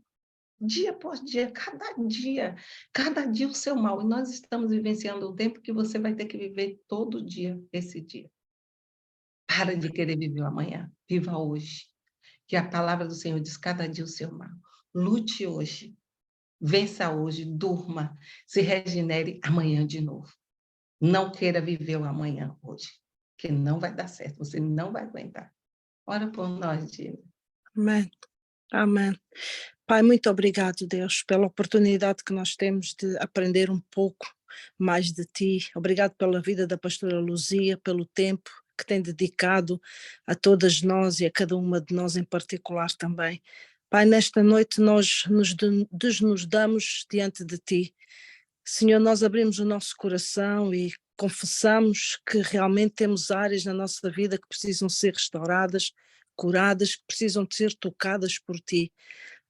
Speaker 1: Dia após dia, cada dia o seu mal. E nós estamos vivenciando um tempo que você vai ter que viver todo dia esse dia. Para de querer viver o amanhã, viva hoje. Que a palavra do Senhor diz, cada dia o seu mal. Lute hoje, vença hoje, durma, se regenere amanhã de novo. Não queira viver o amanhã hoje, que não vai dar certo, você não vai aguentar. Ora por nós, Dina.
Speaker 4: Amém. Amém. Pai, muito obrigado, Deus, pela oportunidade que nós temos de aprender um pouco mais de Ti. Obrigado pela vida da pastora Luzia, pelo tempo que tem dedicado a todas nós e a cada uma de nós em particular também. Pai, nesta noite nós nos desnudamos diante de Ti. Senhor, nós abrimos o nosso coração e confessamos que realmente temos áreas na nossa vida que precisam ser restauradas, curadas, que precisam de ser tocadas por Ti.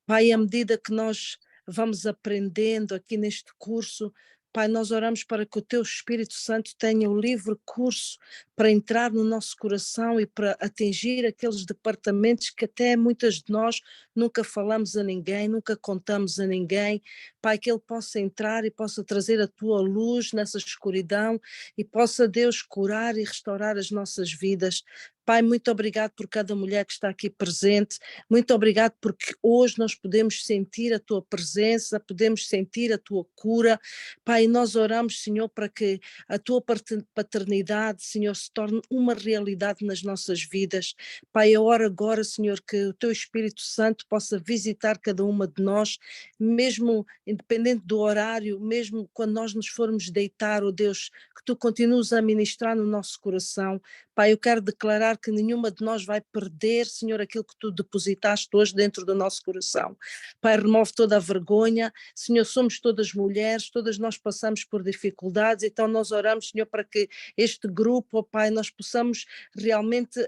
Speaker 4: Pai, à medida que nós vamos aprendendo aqui neste curso, Pai, nós oramos para que o Teu Espírito Santo tenha o livre curso para entrar no nosso coração e para atingir aqueles departamentos que até muitas de nós nunca falamos a ninguém, nunca contamos a ninguém. Pai, que Ele possa entrar e possa trazer a Tua luz nessa escuridão e possa, Deus, curar e restaurar as nossas vidas. Pai, muito obrigado por cada mulher que está aqui presente, muito obrigado porque hoje nós podemos sentir a Tua presença, podemos sentir a Tua cura. Pai, nós oramos, Senhor, para que a Tua paternidade, Senhor, se torne uma realidade nas nossas vidas. Pai, eu oro agora, Senhor, que o Teu Espírito Santo possa visitar cada uma de nós, mesmo independente do horário, mesmo quando nós nos formos deitar, oh Deus, que Tu continues a ministrar no nosso coração. Pai, eu quero declarar que nenhuma de nós vai perder, Senhor, aquilo que Tu depositaste hoje dentro do nosso coração. Pai, remove toda a vergonha. Senhor, somos todas mulheres, todas nós passamos por dificuldades, então nós oramos, Senhor, para que este grupo, oh Pai, nós possamos realmente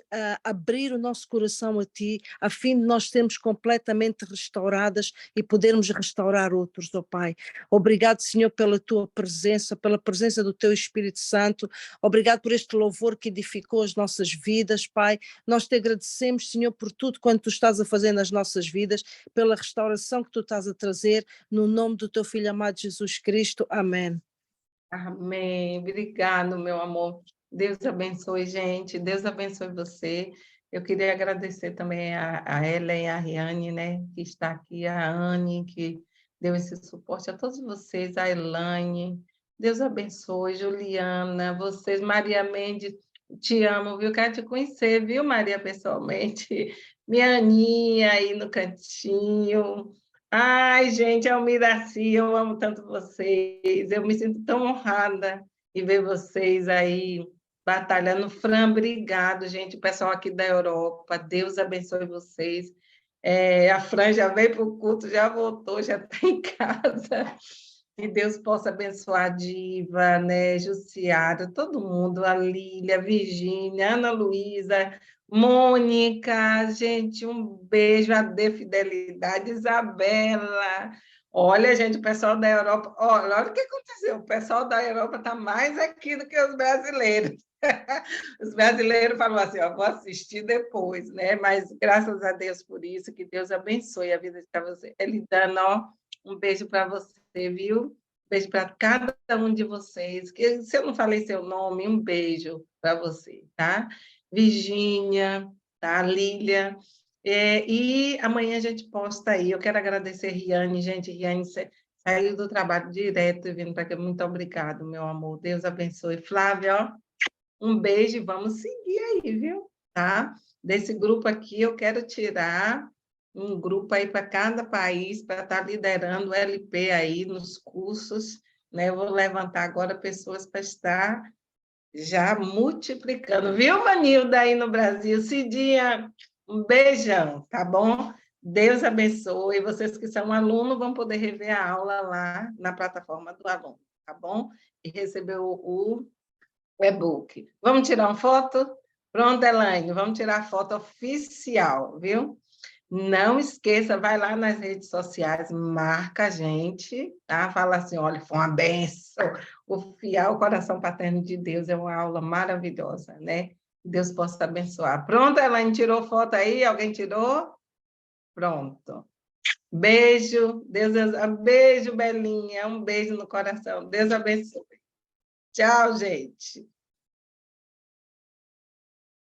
Speaker 4: abrir o nosso coração a Ti, a fim de nós sermos completamente restauradas e podermos restaurar outros, oh Pai. Obrigado, Senhor, pela Tua presença, pela presença do Teu Espírito Santo. Obrigado por este louvor que edificou as nossas vidas, Pai. Nós te agradecemos, Senhor, por tudo quanto Tu estás a fazer nas nossas vidas, pela restauração que Tu estás a trazer, no nome do Teu Filho amado Jesus Cristo. Amém.
Speaker 1: Amém. Obrigado, meu amor. Deus abençoe, gente. Deus abençoe você. Eu queria agradecer também a Ellen e a Riane, né, que está aqui, a Anne, que deu esse suporte, a todos vocês, a Elaine. Deus abençoe, Juliana, vocês, Maria Mendes, te amo, viu? Quero te conhecer, viu, Maria, pessoalmente. Minha Aninha aí no cantinho. Ai, gente, Almiraci, eu amo tanto vocês. Eu me sinto tão honrada em ver vocês aí batalhando. Fran, obrigado, gente. O pessoal aqui da Europa, Deus abençoe vocês. A Fran já veio para o culto, já voltou, já está em casa. Que Deus possa abençoar a Diva, né, Jussiara, todo mundo, a Lília, a Virgínia, Ana Luísa, Mônica, gente, um beijo, a De Fidelidade, Isabela. Olha, gente, o pessoal da Europa, olha o que aconteceu, o pessoal da Europa está mais aqui do que os brasileiros. Os brasileiros falam assim, ó, vou assistir depois, né? Mas graças a Deus por isso, que Deus abençoe a vida de você. Elidana, ó, um beijo para você, viu? Beijo para cada um de vocês. Que, se eu não falei seu nome, um beijo para você, tá? Virgínia, tá? Lília. E amanhã a gente posta aí. Eu quero agradecer Riane, gente. Riane saiu do trabalho direto e vindo para cá. Muito obrigado, meu amor. Deus abençoe. Flávia, ó, um beijo e vamos seguir aí, viu? Tá? Desse grupo aqui, eu quero tirar um grupo aí para cada país, para estar liderando o LP aí nos cursos, né? Eu vou levantar agora pessoas para estar já multiplicando. Viu, Vanilda, aí no Brasil? Cidinha, um beijão, tá bom? Deus abençoe. Vocês que são alunos vão poder rever a aula lá na plataforma do aluno, tá bom? E receber o e-book. Vamos tirar uma foto? Pronto, Elaine, vamos tirar a foto oficial, viu? Não esqueça, vai lá nas redes sociais, marca a gente, tá? Fala assim, olha, foi uma benção. O Fiel Coração Paterno de Deus é uma aula maravilhosa, né? Deus possa abençoar. Pronto, Elaine, tirou foto aí? Alguém tirou? Pronto. Beijo, beijo, Belinha, um beijo no coração. Deus abençoe. Tchau, gente.